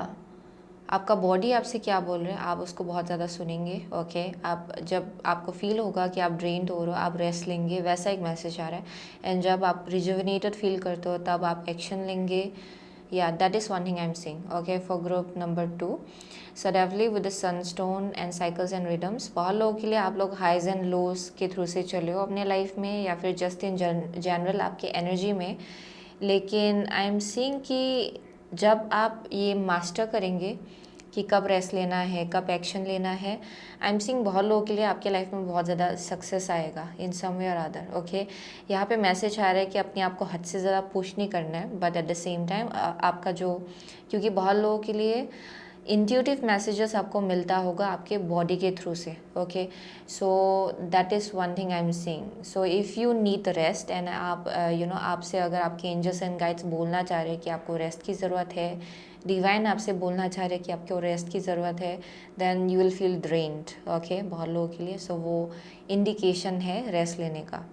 आपका बॉडी आपसे क्या बोल रहे हैं, आप उसको बहुत ज़्यादा सुनेंगे, ओके। आप जब आपको फील होगा कि आप ड्रेन्ड हो रहे हो, आप रेस्ट लेंगे, वैसा एक मैसेज आ रहा है। एंड जब आप रिजुविनेटेड फील करते हो तब आप एक्शन लेंगे। या that is one thing I am seeing, okay, for group number 2। So definitely with the Sunstone and cycles and rhythms, बहुत लोगों के लिए आप लोग हाइज एंड लोज के थ्रू से चले हो अपने लाइफ में, या फिर जस्ट इन जनरल आपके एनर्जी में। लेकिन आई एम सीइंग कि जब आप ये मास्टर करेंगे कि कब रेस्ट लेना है, कब एक्शन लेना है, आई एम सीइंग बहुत लोगों के लिए आपके लाइफ में बहुत ज़्यादा सक्सेस आएगा इन सम वे और अदर, ओके। यहाँ पे मैसेज आ रहा है कि अपने आप को हद से ज़्यादा पुश नहीं करना है, but at the same time आपका जो, क्योंकि बहुत लोगों के लिए इंट्यूटिव मैसेजेस आपको मिलता होगा आपके बॉडी के थ्रू से, okay. So that is one thing I am seeing. So if you need rest and आप आपसे अगर आपके एंजल्स एंड गाइड्स बोलना चाह रहे हैं कि आपको रेस्ट की ज़रूरत है, डिवाइन आपसे बोलना चाह रहे हैं कि आपको रेस्ट की ज़रूरत है, then you will feel drained, okay, बहुत लोगों के लिए। सो वो इंडिकेशन है रेस्ट लेने का।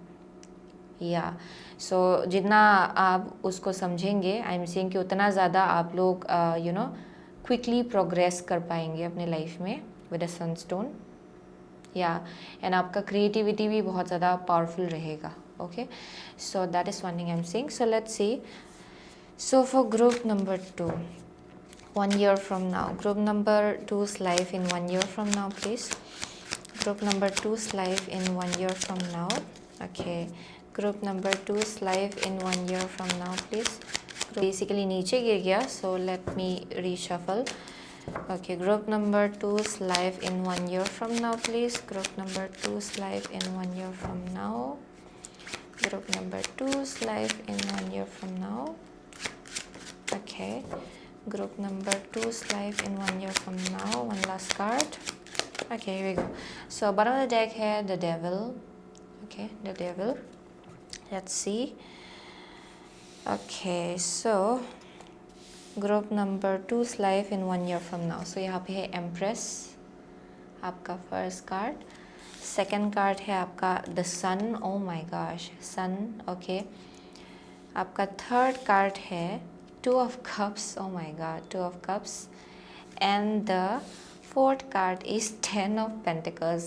या सो जितना आप उसको समझेंगे, आई एम सीइंग कि उतना ज़्यादा आप लोग क्विकली प्रोग्रेस कर पाएंगे अपने लाइफ में विद अ सनस्टोन। या एंड आपका क्रिएटिविटी भी बहुत ज़्यादा पावरफुल रहेगा, okay. So that is one thing I am seeing. So let's C. So for group number 2, 1 year from now, group number 2's life in 1 year from now, please. Group number 2's life in 1 year from now. Okay, group number 2's life in 1 year from now, please. Basically नीचे गिर गया, so let me reshuffle. Okay, group number 2's life in 1 year from now, please. Group number 2's life in 1 year from now. Group number 2's life in 1 year from now. Okay, group number 2's life in 1 year from now. One last card. Okay, here we go. So bottom of the deck है the devil. Okay, the devil. Let's see. Okay, so group number 2's life in 1 year from now. So यहाँ पे है Empress, आपका first card. Second card है आपका the sun. Oh my gosh, sun. Okay, आपका third card है Two of Cups. Oh my God, Two of Cups. And the fourth card is Ten of Pentacles.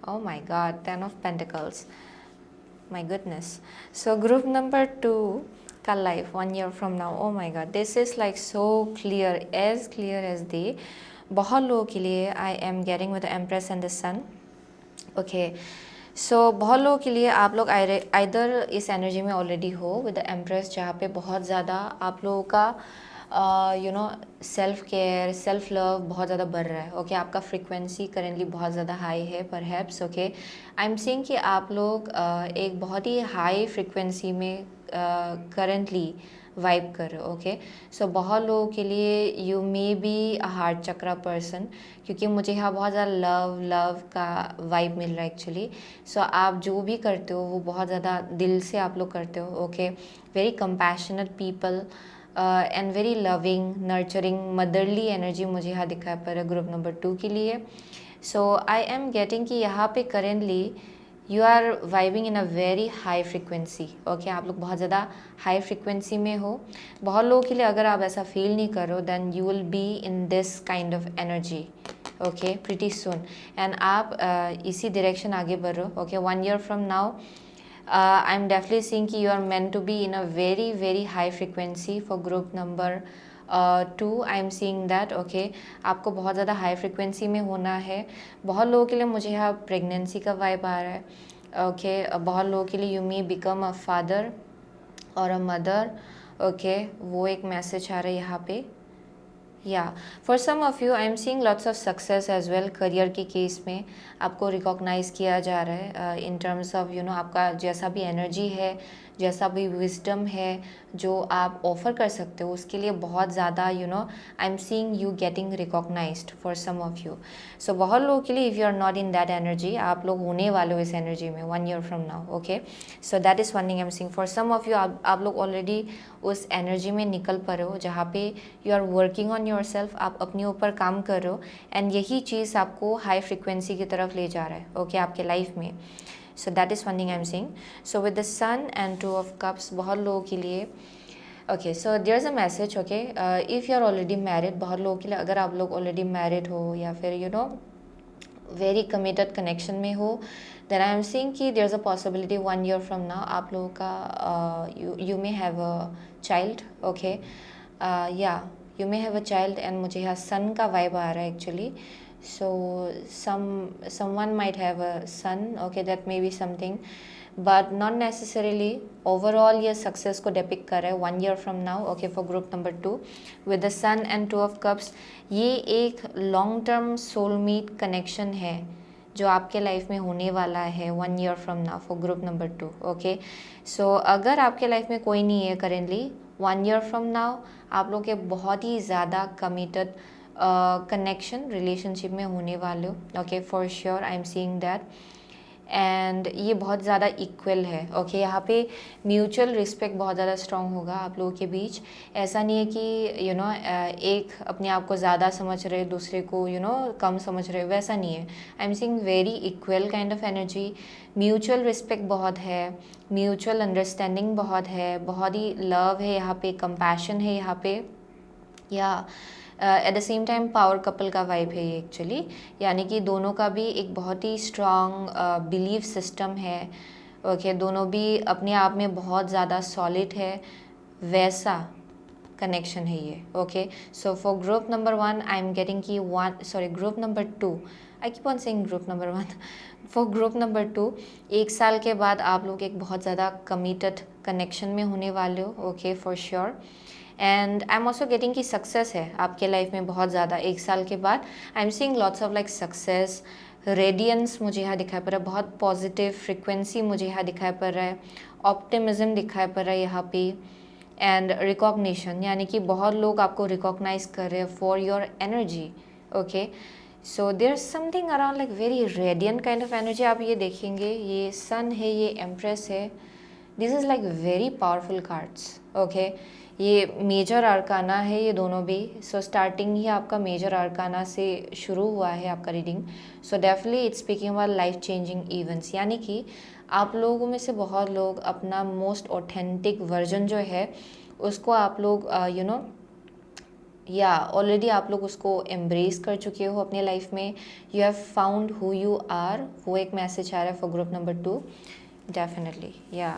Oh my God, Ten of Pentacles. My goodness. So group number 2 का life 1 year from now. Oh my God, this is like so clear as day. बहुत लोगों के लिए I am getting with the Empress and the Sun. Okay. सो बहुत लोगों के लिए आप लोग आइदर इस एनर्जी में ऑलरेडी हो विद द एम्प्रेस, जहाँ पे बहुत ज़्यादा आप लोगों का सेल्फ केयर, सेल्फ लव बहुत ज़्यादा बढ़ रहा है, ओके। आपका फ्रीक्वेंसी करेंटली बहुत ज़्यादा हाई है perhaps, okay. I am seeing कि आप लोग एक बहुत ही हाई फ्रीक्वेंसी में करेंटली वाइब कर रहे हो, ओके। सो बहुत लोगों के लिए you may be a heart chakra person, क्योंकि मुझे यहाँ बहुत ज़्यादा लव का वाइब मिल रहा है एक्चुअली। सो आप जो भी करते हो वो बहुत ज़्यादा दिल से आप लोग करते हो, okay. Very compassionate people and very loving, nurturing, motherly energy मुझे यहाँ दिखाई पड़ रहा है ग्रुप नंबर 2 के लिए। सो आई एम गेटिंग कि यहाँ पे currently you are vibing in a very high frequency, okay. आप लोग बहुत ज़्यादा हाई फ्रिक्वेंसी में हो। बहुत लोगों के लिए अगर आप ऐसा फील नहीं करो then you will be in this kind of energy, okay, pretty soon. And आप इसी डायरेक्शन आगे बढ़ रहे हो, okay. 1 year from now I am definitely seeing कि you are meant to be in a very high frequency for group number 2। I am seeing that, okay. आपको बहुत ज़्यादा हाई फ्रिक्वेंसी में होना है। बहुत लोगों के लिए मुझे यहाँ प्रेगनेंसी का वाइब आ रहा है, ओके। बहुत लोगों के लिए you may become a father और अ मदर, ओके। वो एक मैसेज आ रहा है यहाँ पे। Yeah for some of you I am seeing lots of success as well. Career के केस में आपको रिकॉग्नाइज़ किया जा रहा है इन टर्म्स ऑफ आपका जैसा भी एनर्जी है, जैसा भी विजडम है जो आप ऑफ़र कर सकते हो उसके लिए बहुत ज़्यादा I am seeing you getting recognised for some of you. So बहुत लोगों के लिए if you are not in that energy, आप लोग होने वाले हो इस एनर्जी में 1 year from now. Okay, so that is one thing I am seeing. For some of you आप लोग ऑलरेडी उस एनर्जी में निकल पा रहे हो जहाँ पे you are working on yourself, आप अपने ऊपर काम कर रहे हो एंड यही चीज़ आपको हाई फ्रिक्वेंसी की तरफ ले जा रहा है. ओके, आपके लाइफ में. So that is one thing I am seeing. So with the sun and 2 of cups बहुत लोगों के लिए. Okay, so there is a message. Okay, if you are already married, बहुत लोगों के लिए अगर आप लोग ऑलरेडी मैरिड हो या फिर वेरी कमिटेड कनेक्शन में हो, देन आई एम सीइंग कि there is a possibility 1 year from now आप लोगों का you may have a child. Okay, yeah you may have a child and मुझे यहाँ सन का वाइब आ रहा है actually. So someone might have a son. Okay, that may be something, but not necessarily. Overall ये success को depict कर रहा है 1 year from now. Okay, for group number 2 with the sun and 2 of cups, ये एक long term soulmate connection है जो आपके लाइफ में होने वाला है 1 year from now for group number 2. Okay, so अगर आपके लाइफ में कोई नहीं है currently, 1 year from now आप लोग के बहुत ही ज़्यादा committed कनेक्शन रिलेशनशिप में होने वाले हो. Okay, for sure I am seeing that. And ये बहुत ज़्यादा इक्वल है. ओके, यहाँ पे म्यूचुअल रिस्पेक्ट बहुत ज़्यादा स्ट्रॉन्ग होगा आप लोगों के बीच. ऐसा नहीं है कि एक अपने आप को ज़्यादा समझ रहे दूसरे को कम समझ रहे, वैसा नहीं है. आई am seeing very equal kind of energy. Mutual respect बहुत है, म्यूचुअल अंडरस्टैंडिंग बहुत है, बहुत ही लव है यहाँ पे, कंपैशन है यहाँ पे. या eight the same time power couple का वाइब है ये एक्चुअली, यानी कि दोनों का भी एक बहुत ही स्ट्रॉन्ग बिलीफ सिस्टम है. ओके, दोनों भी अपने आप में बहुत ज़्यादा सॉलिड है, वैसा कनेक्शन है ये. Okay, so for group number 1 I am getting की group number 2, I keep on saying group number 1. For group number 2 1 साल के बाद आप लोग एक बहुत ज़्यादा कमिटेड कनेक्शन में होने वाले हो. Okay, for sure. And I am also getting की सक्सेस है आपके लाइफ में बहुत ज़्यादा 1 साल के बाद. I am seeing lots of like success, radiance मुझे यहाँ दिखाई पड़ रहा है, बहुत पॉजिटिव फ्रिक्वेंसी मुझे यहाँ दिखाई पड़ रहा है, ऑप्टिमिज्म दिखाई पड़ रहा है यहाँ पे. एंड रिकॉग्निशन, यानी कि बहुत लोग आपको रिकॉग्नाइज कर रहे हैं for your energy. Okay, so there something around like very radiant kind of energy. आप ये देखेंगे, ये सन है, ये एम्प्रेस है. This is like very powerful cards. Okay, ये मेजर आर्काना है ये दोनों भी. सो स्टार्टिंग ही आपका मेजर आर्काना से शुरू हुआ है आपका reading. So definitely it's speaking about life changing events, यानी कि आप लोगों में से बहुत लोग अपना मोस्ट ऑथेंटिक वर्जन जो है उसको आप लोग या ऑलरेडी आप लोग उसको एम्ब्रेस कर चुके हो अपने लाइफ में. You have found who you are, वो एक मैसेज आ रहा है फॉर ग्रुप नंबर 2. डेफिनेटली या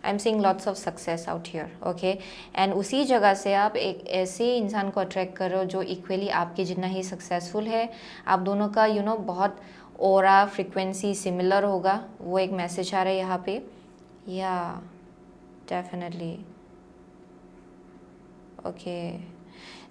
I am seeing lots of success out here. Okay, and उसी जगह से आप एक ऐसे इंसान को अट्रैक्ट कर रहे हो जो इक्वली आपके जितना ही सक्सेसफुल है. आप दोनों का बहुत ऑरा फ्रिक्वेंसी सिमिलर होगा, वो एक मैसेज आ रहा है यहाँ पे. या डेफिनेटली. ओके,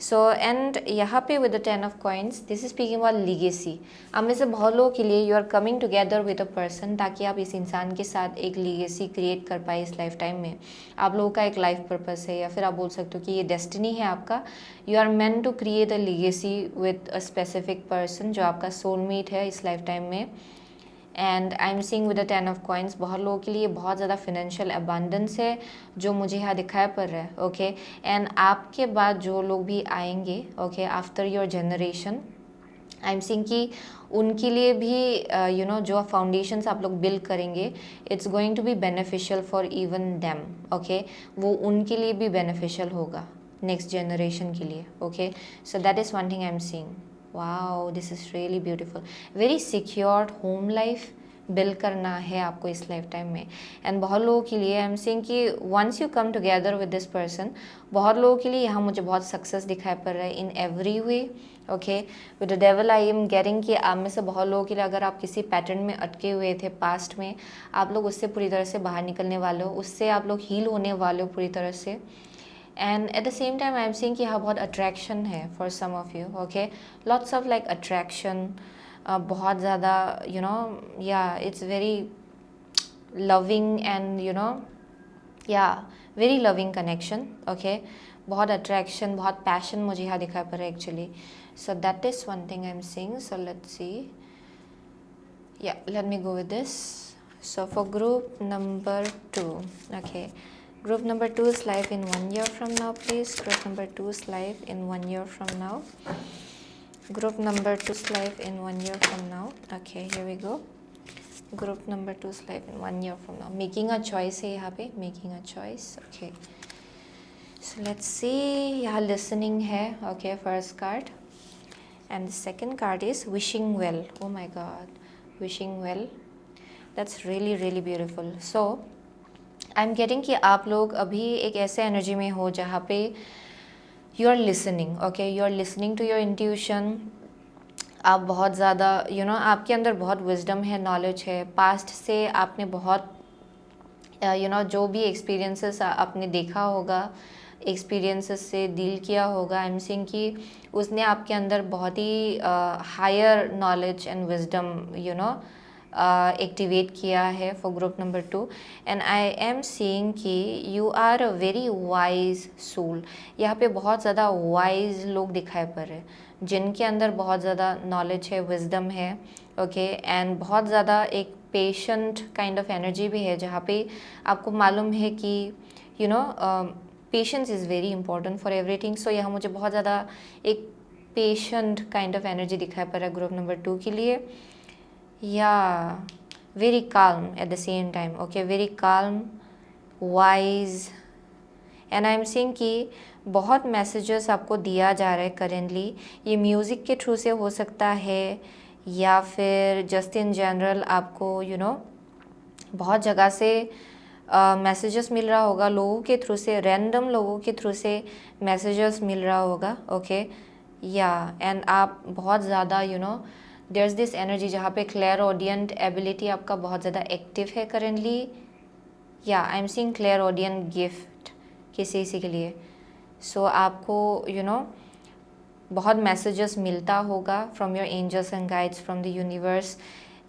सो एंड यहाँ पे with the 10 of coins, this is speaking about legacy. आप में से बहुत लोगों के लिए you are coming together with a person ताकि आप इस इंसान के साथ एक लीगेसी क्रिएट कर पाए इस लाइफ टाइम में. आप लोगों का एक लाइफ पर्पस है, या फिर आप बोल सकते हो कि ये डेस्टिनी है आपका. You are meant to create a legacy with a specific person जो आपका सोलमेट है इस लाइफ टाइम में. And I am seeing with the 10 of coins, बहुत लोगों के लिए बहुत ज़्यादा फिनेंशियल अबांडेंस है जो मुझे यहाँ दिखाया पड़ रहा है. ओके, एंड आपके बाद जो लोग भी आएंगे, okay, after your generation, I am seeing कि उनके लिए भी जो फाउंडेशंस आप लोग बिल्ड करेंगे, it's going to be beneficial for even them. Okay, वो उनके लिए भी बेनिफिशियल होगा नेक्स्ट जनरेशन के लिए. Okay, so that is one thing I am seeing. Wow, this is really beautiful. Very secured home life build करना है आपको इस लाइफ टाइम में. एंड बहुत लोगों के लिए आई एम सीइंग कि once you come together with this person, बहुत लोगों के लिए यहाँ मुझे बहुत सक्सेस दिखाई पड़ रहा है in every way. Okay, with the devil I am getting कि आप में से बहुत लोगों के लिए अगर आप किसी पैटर्न में अटके हुए थे पास्ट में, आप लोग उससे पूरी तरह से बाहर निकलने वाले हो, उससे आप लोग हील होने वाले हो पूरी तरह से. And at the same time I am seeing कि यहाँ बहुत अट्रैक्शन है for some of you. Okay, lots of like attraction, बहुत ज़्यादा yeah it's very loving and yeah very loving connection, okay. बहुत अट्रैक्शन, बहुत पैशन मुझे यहाँ दिखाई पड़ रहा है actually. So that is one thing I am seeing. So let's see, yeah let me go with this. So for group number 2, okay, group number 2 is live in 1 year from now, please. Group number 2 is live in 1 year from now. Group number 2 is live in 1 year from now. Okay, here we go. Group number 2 is live in 1 year from now. Making a choice है यहाँ पे, making a choice. Okay, so let's see. यहाँ listening है, okay, first card. And the second card is wishing well. Oh my god, wishing well. That's really really beautiful. So I am getting कि आप लोग अभी एक ऐसे energy में हो जहाँ पे you are listening, okay, you are listening to your intuition. आप बहुत ज़्यादा आपके अंदर बहुत विजडम है, नॉलेज है। पास्ट से आपने बहुत जो भी एक्सपीरियंसेस आपने देखा होगा, एक्सपीरियंसेस से डील किया होगा। आई एम सीइंग कि उसने आपके अंदर बहुत ही higher knowledge and wisdom activate किया है for group number 2। And I am seeing कि you are a very wise soul. यहाँ पे बहुत ज़्यादा वाइज लोग दिखाई पड़ रहे हैं, जिनके अंदर बहुत ज़्यादा नॉलेज है, विजडम है, ओके, एंड बहुत ज़्यादा एक पेशेंट काइंड ऑफ एनर्जी भी है, जहाँ पे आपको मालूम है कि patience is very important for everything. So यहाँ मुझे बहुत ज़्यादा एक पेशेंट काइंड ऑफ एनर्जी दिखाई पड़ रहा है ग्रुप नंबर 2 के लिए। Yeah, very calm at the same time, okay, very calm, wise, and I'm seeing कि बहुत मैसेजेस आपको दिया जा रहा है करेंटली। ये म्यूज़िक के थ्रू से हो सकता है, या फिर जस्ट इन जनरल आपको बहुत जगह से मैसेजेस मिल रहा होगा, लोगों के थ्रू से, रैंडम लोगों के थ्रू से मैसेजेस मिल रहा होगा, ओके, या एंड आप बहुत ज़्यादा देयर इज़ दिस एनर्जी जहाँ पे क्लियर ऑडियंट एबिलिटी आपका बहुत ज़्यादा एक्टिव है currently. Yeah I am seeing clairaudient gift किसी के लिए। सो आपको बहुत मैसेजेस मिलता होगा from your angels and guides from the universe.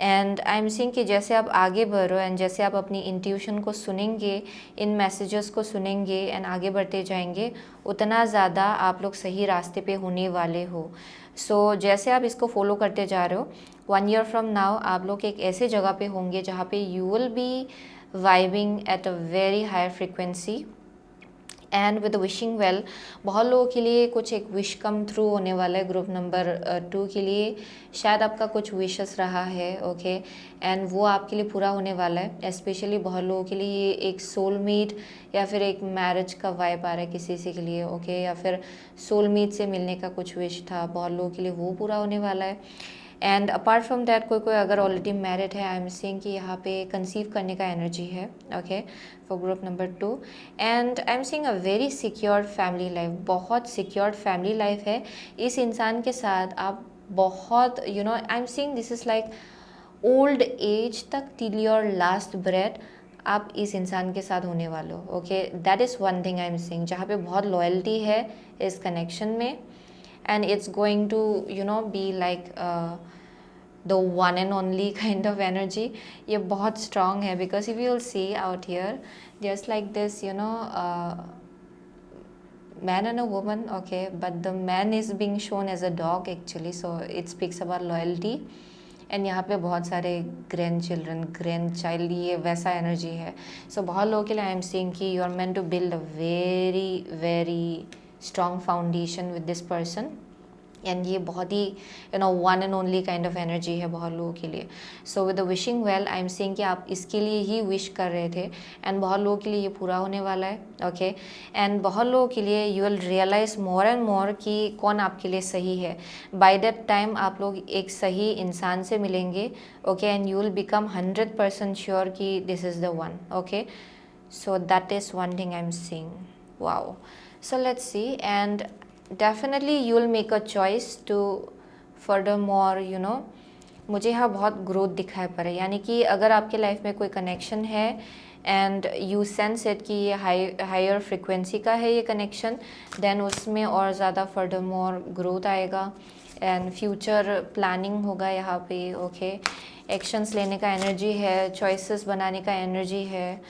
And I am seeing कि जैसे आप आगे बढ़ो एंड जैसे आप अपनी इंट्यूशन को सुनेंगे, इन मैसेजेस को सुनेंगे एंड आगे बढ़ते जाएंगे, उतना ज़्यादा आप लोग सही रास्ते पे होने वाले हो। सो जैसे आप इसको फॉलो करते जा रहे हो, 1 ईयर फ्रॉम नाउ आप लोग एक ऐसे जगह पे होंगे जहाँ पे you will be vibing at a very higher frequency and with wishing well. बहुत लोगों के लिए कुछ एक विश कम थ्रू होने वाला है ग्रुप नंबर 2 के लिए। शायद आपका कुछ विशेस रहा है, ओके, एंड वो आपके लिए पूरा होने वाला है। स्पेशली बहुत लोगों के लिए ये एक सोलमेट या फिर एक मैरिज का वाइब आ रहा है किसी के लिए, ओके, या फिर सोलमेट से मिलने का कुछ विश था, बहुत लोगों के लिए वो पूरा होने वाला है। एंड अपार्ट फ्रॉम दैट कोई अगर ऑलरेडी मैरिड है, आई एम सीइंग कि यहाँ पे कंसीव करने का एनर्जी है, okay, for group number 2। And I am seeing a very secured family life, बहुत सिक्योर्ड फैमिली लाइफ है इस इंसान के साथ। आप बहुत आई am seeing this is like old age तक टिल योर लास्ट ब्रेथ आप इस इंसान के साथ होने वाले हो, okay. That is one thing I am seeing, जहाँ पे बहुत लॉयल्टी है इस कनेक्शन में। And it's going to be like the one and only kind of energy। ये बहुत strong है because if you will see out here there's like this man and a woman, okay, but the man is being shown as a dog actually, so it speaks about loyalty। And यहाँ पे बहुत सारे grand children, grand child, ये वैसा energy है। सो बहुत लोगों के लिए आई एम सीइंग कि you are meant to build a very very strong foundation with this person. And ये बहुत ही one and only kind of energy है बहुत लोगों के लिए। So with the wishing well I am seeing कि आप इसके लिए ही विश कर रहे थे एंड बहुत लोगों के लिए ये पूरा होने वाला है, ओके। एंड बहुत लोगों के लिए you will realise more and more कि कौन आपके लिए सही है। बाय दैट टाइम आप लोग एक सही इंसान से मिलेंगे, okay, and you will become 100% sure कि this is the one, okay. So that is one thing I am seeing. Wow, so let's see, and definitely you will make a choice to furthermore मुझे यहाँ बहुत growth दिखाई पड़ रहा है। यानी कि अगर आपके लाइफ में कोई कनेक्शन है एंड यू सेंस इट कि ये हायर फ्रिक्वेंसी का है ये कनेक्शन, देन उसमें और ज़्यादा फर्दरमोर ग्रोथ आएगा एंड फ्यूचर प्लानिंग होगा यहाँ पे, ओके। एक्शंस लेने का एनर्जी है, चॉइसेस बनाने का एनर्जी है।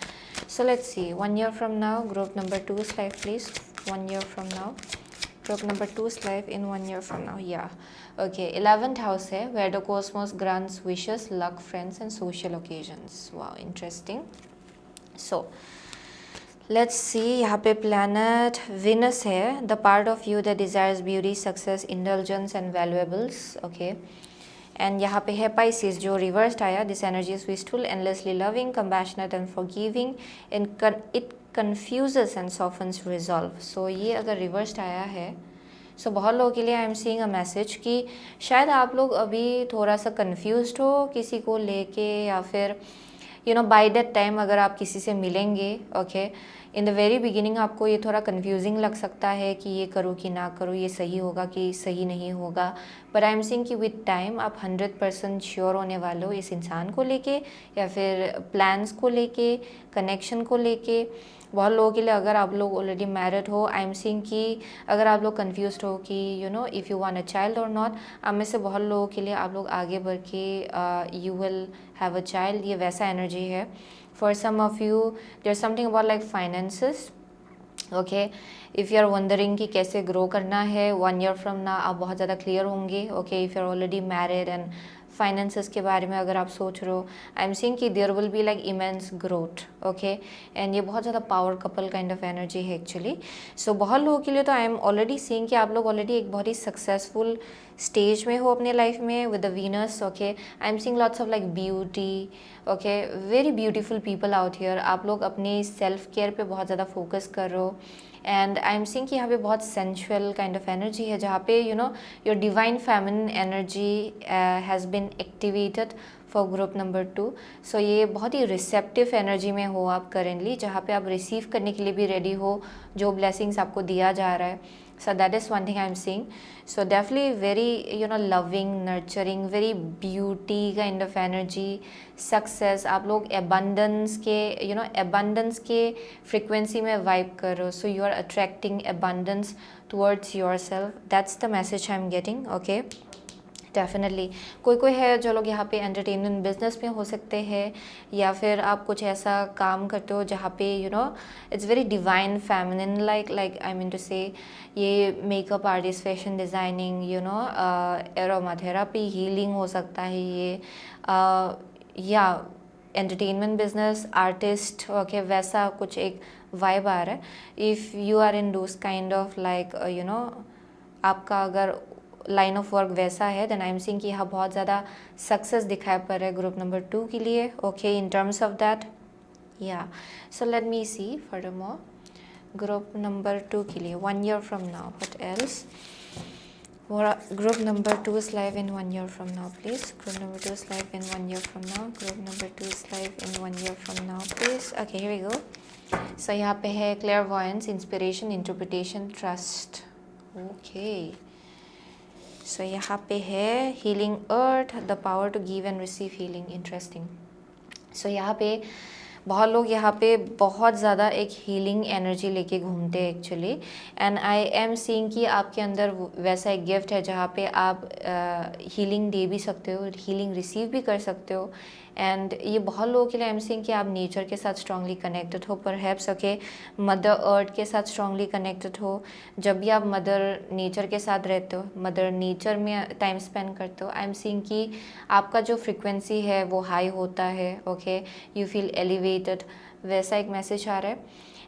So let's see, 1 year from now, group number 2's life, please. 1 year from now, group number 2's life in 1 year from now. Yeah, okay. 11th house है, where the cosmos grants wishes, luck, friends, and social occasions. Wow, interesting. So let's see, यहाँ पे planet Venus है, the part of you that desires beauty, success, indulgence, and valuables. Okay. And यहाँ पे है Pisces जो reversed आया. This energy is wistful, endlessly loving, compassionate and forgiving, and it confuses and softens resolve. So ये अगर reversed आया है, सो बहुत लोगों के लिए I am seeing a message कि शायद आप लोग अभी थोड़ा सा कन्फ्यूज्ड हो किसी को लेके, या फिर बाय दैट टाइम अगर आप किसी से मिलेंगे, okay, in the very beginning आपको ये थोड़ा कंफ्यूजिंग लग सकता है कि ये करूँ कि ना करूँ, ये सही होगा कि सही नहीं होगा. बट आई एम सीइंग कि विद टाइम आप 100% श्योर होने वाले हो इस इंसान को लेके, या फिर प्लान्स को लेके, कनेक्शन को लेके. बहुत लोगों के लिए अगर आप लोग ऑलरेडी मैरिड हो, आई एम सीइंग कि अगर आप लोग कंफ्यूज्ड हो कि if you want a child और नॉट, आप में से बहुत लोगों के लिए आप लोग आगे बढ़ के you will have a child. ये वैसा एनर्जी है. For some of you, there's something about like finances. Okay, if you are wondering कि कैसे ग्रो करना है 1 year from now, आप बहुत ज़्यादा क्लियर होंगे. Okay, if you are already married and finances के बारे में अगर आप सोच रहे हो, आई एम सीइंग कि there will be like immense growth. Okay, and ये बहुत ज़्यादा power couple kind of energy है एक्चुअली. सो बहुत लोगों के लिए तो आई एम ऑलरेडी सीइंग कि आप लोग ऑलरेडी एक बहुत ही सक्सेसफुल स्टेज में हो अपने लाइफ में with the Venus. Okay, I am seeing lots of like beauty. Okay, very beautiful people out here. आप लोग अपनी सेल्फ केयर पे बहुत ज़्यादा फोकस कर रहे हो. एंड आई एम सीइंग कि यहाँ पे बहुत सेंशुअल काइंड ऑफ एनर्जी है, जहाँ पे your divine feminine energy has been activated for group number 2. सो ये बहुत ही रिसेप्टिव एनर्जी में हो आप करेंटली, जहाँ पे आप रिसीव करने के लिए भी रेडी हो जो ब्लेसिंग्स आपको दिया जा रहा है. So that is one thing I'm seeing. So definitely very loving, nurturing, very beauty kind of energy, success. आप लोग abundance के abundance के frequency में vibe कर रहे हो. So you are attracting abundance towards yourself. That's the message I'm getting. Okay. Definitely कोई है जो लोग यहाँ पे एंटरटेनमेंट बिजनेस में हो सकते हैं, या फिर आप कुछ ऐसा काम करते हो जहाँ पे it's very divine feminine, like I mean to say ये makeup artist, fashion designing, aromatherapy, healing हो सकता है ये, या एंटरटेनमेंट बिजनेस, आर्टिस्ट. ओके, वैसा कुछ एक वाइब आ रहा है. If you are in those kind of like आपका अगर लाइन ऑफ वर्क वैसा है, देन आई एम सीइंग कि यहाँ बहुत ज़्यादा सक्सेस दिखाई पड़ रहा है ग्रुप नंबर 2 के लिए. Okay, in terms of that, या सो लेट मी सी फर्दरमोर ग्रुप नंबर 2 के लिए 1 year from now. What else? Group number 2's life in 1 year from now, please. Group number 2's life in 1 year from now. Group number 2's life in 1 year from now, please. Okay, here we go. So यहाँ पे है clairvoyance, inspiration, interpretation, trust. Okay. So यहाँ पे है healing earth, the power to give and receive healing. Interesting. So यहाँ पे बहुत लोग यहाँ पे बहुत ज़्यादा एक हीलिंग एनर्जी लेके घूमते हैं actually. And I am seeing कि आपके अंदर वैसा एक गिफ्ट है जहाँ पे आप हीलिंग दे भी सकते हो, हीलिंग रिसीव भी कर सकते हो. एंड ये बहुत लोगों के लिए आई एम सीइंग कि आप नेचर के साथ स्ट्रांगली कनेक्टेड हो, परहैप्स. ओके, मदर अर्थ के साथ स्ट्रांगली कनेक्टेड हो. जब भी आप मदर नेचर के साथ रहते हो, मदर नेचर में टाइम स्पेंड करते हो, आई एम सीइंग कि आपका जो फ्रिक्वेंसी है वो हाई होता है. ओके, यू फील एलिवेटेड, वैसा एक मैसेज आ रहा है.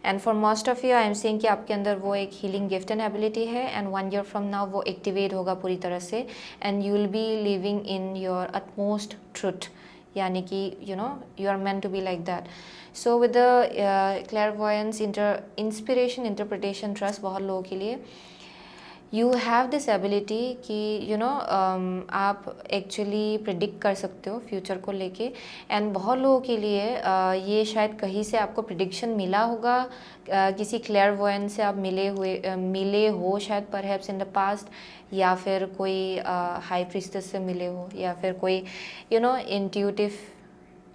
And for most of you I am seeing कि आपके अंदर वो एक हीलिंग गिफ्ट एंड एबिलिटी है, एंड 1 year फ्रॉम नाउ वो एक्टिवेट होगा पूरी तरह से, and you will B living in your utmost truth. यानी कि you are meant to be like that. So with the clairvoyance, inspiration, interpretation, trust, बहुत लोगों के लिए यू हैव दिस एबिलिटी कि आप एक्चुअली प्रिडिक्ट कर सकते हो फ्यूचर को लेके. एंड बहुत लोगों के लिए ये शायद कहीं से आपको प्रिडिक्शन मिला होगा, किसी क्लेयरवॉयंट से आप मिले हो शायद परहैप्स इन द पास्ट, या फिर कोई हाई प्रीस्टेस से मिले हो, या फिर कोई इंट्यूटिव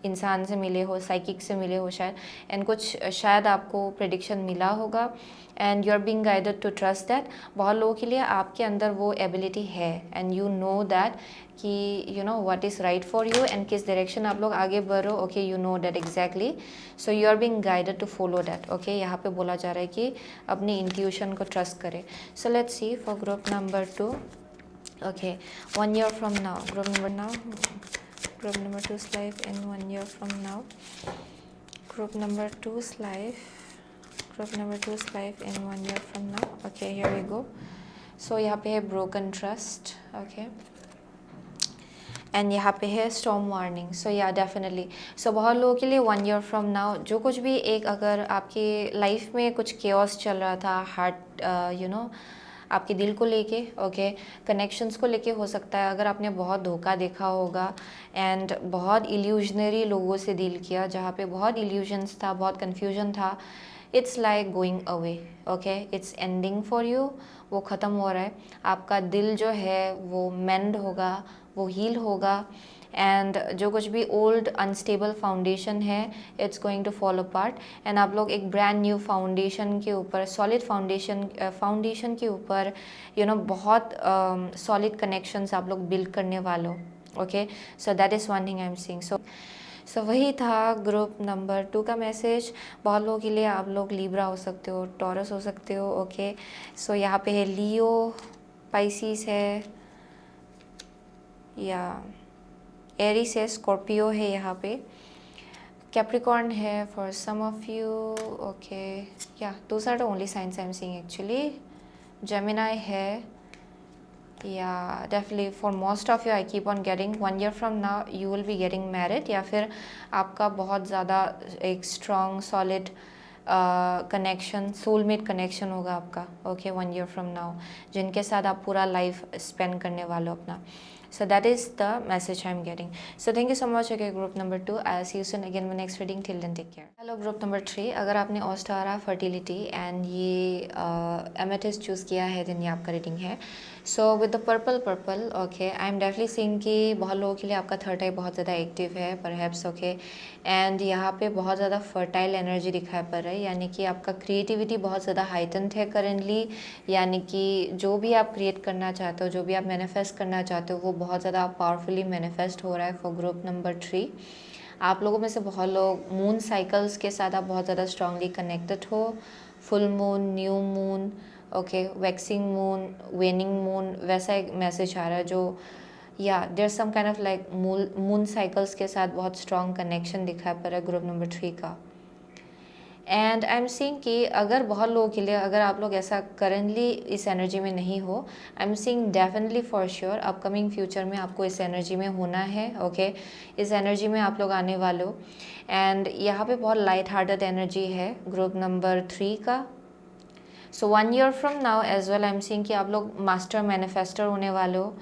इंसान से मिले हो, साइकिक से मिले हो शायद, एंड कुछ शायद आपको प्रेडिक्शन मिला होगा and you are being guided to trust that. बहुत लोगों के लिए आपके अंदर वो एबिलिटी है एंड यू नो दैट कि you know what is right for you and किस डायरेक्शन आप लोग आगे बढ़ो। Okay, you know that exactly, so you are being guided to follow that. Okay, यहाँ पे बोला जा रहा है कि अपनी इंट्यूशन को ट्रस्ट करें। सो let's C for group number 2। Okay, 1 year from now, group number 2's life in 1 year from now. Group number 2's life in 1 year from now. Okay, here we go. So यहाँ पे है broken trust. Okay, and यहाँ पे है storm warning. सो yeah definitely, सो बहुत लोगों के लिए 1 year from now जो कुछ भी एक अगर आपकी लाइफ में कुछ केओस चल रहा था, हार्ट यू नो आपके दिल को लेके, ओके, कनेक्शंस को लेके हो सकता है, अगर आपने बहुत धोखा देखा होगा एंड बहुत इल्यूजनरी लोगों से डील किया जहाँ पे बहुत इल्यूजन्स था, बहुत कन्फ्यूजन था, it's like going away. Okay, it's ending for you, वो ख़त्म हो रहा है। आपका दिल जो है वो मेंड होगा, वो हील होगा एंड जो कुछ भी ओल्ड अनस्टेबल फाउंडेशन है it's going to fall apart and आप लोग एक ब्रांड न्यू फाउंडेशन के ऊपर, सॉलिड फाउंडेशन के ऊपर यू नो बहुत सॉलिड कनेक्शंस आप लोग बिल्ड करने वाले हो। Okay, so that is one thing I am seeing. So वही था ग्रुप नंबर 2 का मैसेज। बहुत लोगों के लिए आप लोग लिब्रा हो सकते हो, टॉरस हो सकते हो। ओके, सो यहाँ पे है लियो, पाइसिस है या एरिस है, स्कॉर्पियो है, यहाँ पे कैप्रिकॉर्न है for some of you. Okay, yeah those are the only signs I am seeing actually. Gemini है, yeah definitely for most of you I keep on getting 1 year from now you will be getting married, yeah फिर आपका बहुत ज़्यादा एक strong solid connection, soulmate connection होगा आपका। Okay, 1 year from now जिनके साथ आप पूरा लाइफ स्पेंड करने वाले हो अपना। So that is the message I'm getting. So thank you so much. Okay, group number 2. I'll see you soon again in my next reading. Till then, take care. Hello, group number 3. अगर आपने Ostara fertility and ये amethyst choose किया है, then ये आपका reading है. So with the purple, okay, I'm definitely seeing कि बहुत लोगों के लिए आपका थर्ड आई बहुत ज़्यादा एक्टिव है, perhaps, okay, and यहाँ पे बहुत ज़्यादा fertile energy दिखाई पड़ रहा है, यानी कि आपका creativity बहुत ज़्यादा heightened है currently, यानी कि जो भी आप क्रिएट करना चाहते हो, जो भी आप मैनिफेस्ट करना चाहते हो, वो बहुत ज़्यादा पावरफुली मैनिफेस्ट हो रहा है फॉर ग्रुप नंबर 3। आप लोगों में से बहुत लोग मून साइकिल्स के साथ आप बहुत ज़्यादा स्ट्रांगली कनेक्टेड हो। Full moon, new moon, okay, waxing moon, waning moon, वैसा एक मैसेज आ रहा है जो yeah there some kind of like moon cycles के साथ बहुत स्ट्रॉन्ग कनेक्शन दिखाई पड़ रहा है ग्रुप नंबर 3 का। एंड आई एम सीइंग कि अगर बहुत लोगों के लिए, अगर आप लोग ऐसा करेंटली इस एनर्जी में नहीं हो, I am seeing definitely for sure upcoming future में आपको इस एनर्जी में होना है। ओके, इस एनर्जी में आप लोग आने वाले हो एंड यहाँ पे बहुत लाइट हार्टेड एनर्जी है ग्रुप नंबर 3 का। So 1 year from now as well I am seeing कि आप लोग मास्टर मैनिफेस्टर होने वाले हो।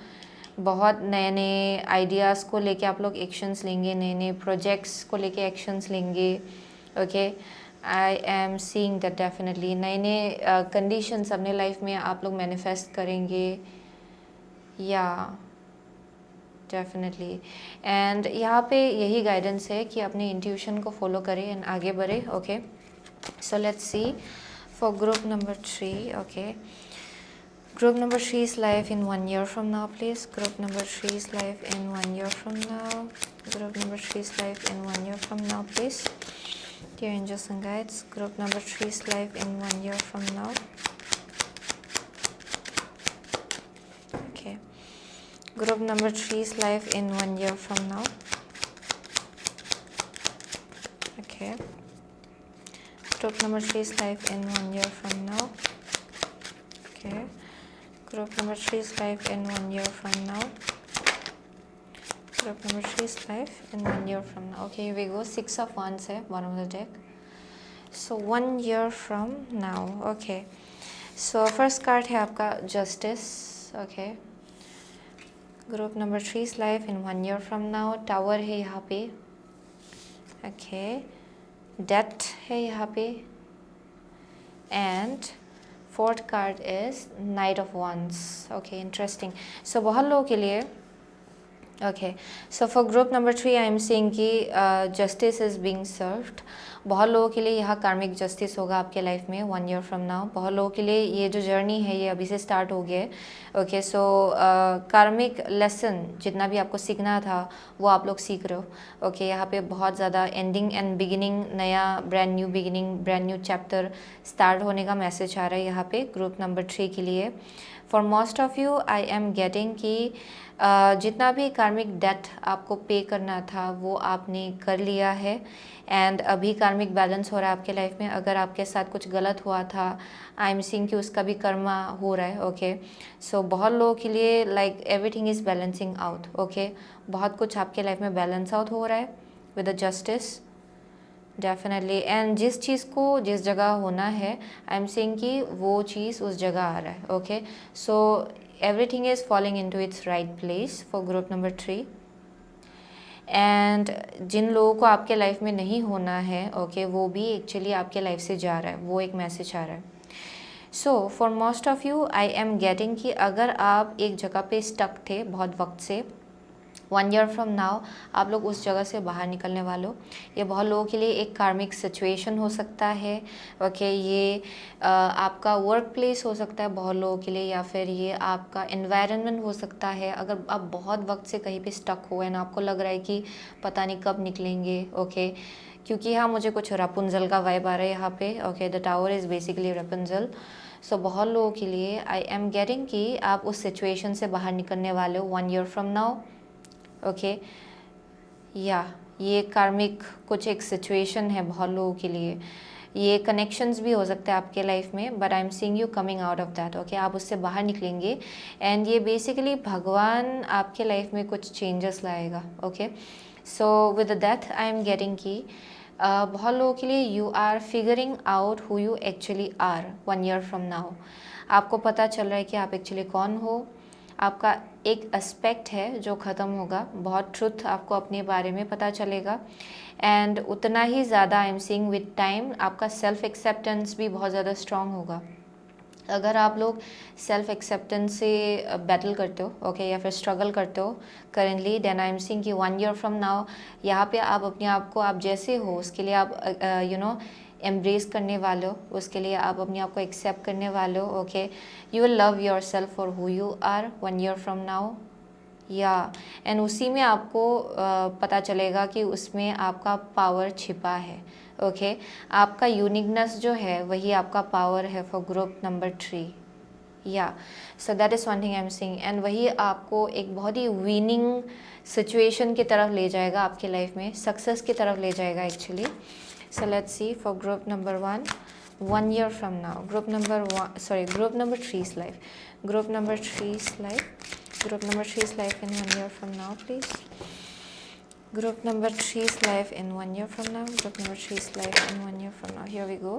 बहुत नए नए आइडियाज़ को लेके आप लोग एक्शंस लेंगे, नए नए प्रोजेक्ट्स को लेके एक्शंस लेंगे। Okay, I am seeing that definitely नए नए कंडीशंस अपने लाइफ में आप लोग मैनिफेस्ट करेंगे, या डेफिनेटली। एंड यहाँ पे यही गाइडेंस है कि अपने इंट्यूशन को फॉलो करें एंड आगे बढ़े। Okay, so let's C for group number 3। Okay, group number 3's life in 1 year from now, please. Group number 3's life in 1 year from now. Group number 3's life in 1 year from now, please. Dear angels and guides, group number 3's life in 1 year from now. Okay, group number 3's life in 1 year from now. Okay, group number 3's life in 1 year from now. Okay, group number 3's life in 1 year from now. Group number 3's life in 1 year from now. Okay, here we go. 6 of Wands है bottom of the deck. So 1 year from now. Okay, so first card है आपका Justice. Okay, group number 3's life in 1 year from now. Tower है यहाँ पे. Okay, Death है यहाँ पे. And fourth card is knight of wands. Okay, interesting. So बहुत लोगों के लिए Okay, so for group number 3, I am seeing कि justice is being served. बहुत लोगों के लिए यहाँ कार्मिक जस्टिस होगा आपके लाइफ में 1 year from now. बहुत लोगों के लिए ये जो जर्नी है ये अभी से स्टार्ट हो गया है. ओके, सो कार्मिक लेसन जितना भी आपको सीखना था वो आप लोग सीख रहे हो. ओके, यहाँ पे बहुत ज़्यादा एंडिंग एंड बिगिनिंग, नया brand new beginning, brand new chapter start होने का मैसेज आ रहा है यहाँ पे ग्रुप नंबर 3 के लिए. For most of you I am getting कि जितना भी कार्मिक डेट आपको पे करना था वो आपने कर लिया है एंड अभी कार्मिक बैलेंस हो रहा है आपके लाइफ में. अगर आपके साथ कुछ गलत हुआ था, आई एम सीइंग कि उसका भी कर्मा हो रहा है. ओके, सो बहुत लोगों के लिए like everything is balancing out. Okay, बहुत कुछ आपके लाइफ में बैलेंस आउट हो रहा है with the justice definitely. And जिस चीज़ को जिस जगह होना है, आई एम सेइंग कि वो चीज़ उस जगह आ रहा है. Okay, so everything is falling into its right place for group number 3. And जिन लोगों को आपके लाइफ में नहीं होना है, ओके, वो भी एक्चुअली आपके लाइफ से जा रहा है, वो एक मैसेज आ रहा है. So for most of you I am getting कि अगर आप एक जगह पे स्टक थे बहुत वक्त से, 1 year from now आप लोग उस जगह से बाहर निकलने वाले हो. ये बहुत लोगों के लिए एक कार्मिक सिचुएशन हो सकता है. ओके, ये आपका वर्क प्लेस हो सकता है बहुत लोगों के लिए, या फिर ये आपका एनवायरनमेंट हो सकता है. अगर आप बहुत वक्त से कहीं पे स्टक हो एंड आपको लग रहा है कि पता नहीं कब निकलेंगे. ओके, क्योंकि यहाँ मुझे कुछ रपुंजल का वाइब आ रहा है यहाँ पे. Okay, the tower is basically Rapunzel. So बहुत लोगों के लिए आई एम गेटिंग कि आप उस सिचुएशन से बाहर निकलने वाले हो 1 year from now. ओके, या ये कार्मिक कुछ एक सिचुएशन है बहुत लोगों के लिए. ये कनेक्शंस भी हो सकते हैं आपके लाइफ में, but I am seeing you coming out of that. Okay, आप उससे बाहर निकलेंगे एंड ये बेसिकली भगवान आपके लाइफ में कुछ चेंजेस लाएगा. Okay, so with that I am getting कि बहुत लोगों के लिए you are figuring out who you actually are 1 year from now. आपको पता चल रहा है कि आप एक्चुअली कौन हो. आपका एक एस्पेक्ट है जो ख़त्म होगा. बहुत ट्रुथ आपको अपने बारे में पता चलेगा एंड उतना ही ज़्यादा I am seeing with time आपका सेल्फ एक्सेप्टेंस भी बहुत ज़्यादा स्ट्रॉन्ग होगा. अगर आप लोग सेल्फ एक्सेप्टेंस से बैटल करते हो, ओके, या फिर स्ट्रगल करते हो currently, then I am seeing कि 1 year from now यहाँ पे आप अपने आप को आप जैसे हो उसके लिए आप यू नो एम्ब्रेस करने वाले हो. उसके लिए आप अपने आप को एक्सेप्ट करने वाले हो. Okay, you will love yourself for who you are 1 year from now. या एंड उसी में आपको पता चलेगा कि उसमें आपका पावर छिपा है. ओके, आपका यूनिकनेस जो है वही आपका पावर है फॉर ग्रुप नंबर 3. या सो that is one thing I am seeing. And वही आपको एक बहुत ही विनिंग सिचुएशन की तरफ ले जाएगा आपके लाइफ में, सक्सेस की तरफ ले जाएगा actually. So let's see for group number 1 year from now. Group number 3's life. Group number 3's life. Group number 3's life in 1 year from now, please. Group number 3's life in 1 year from now. Group number 3's life in 1 year from now. Here we go.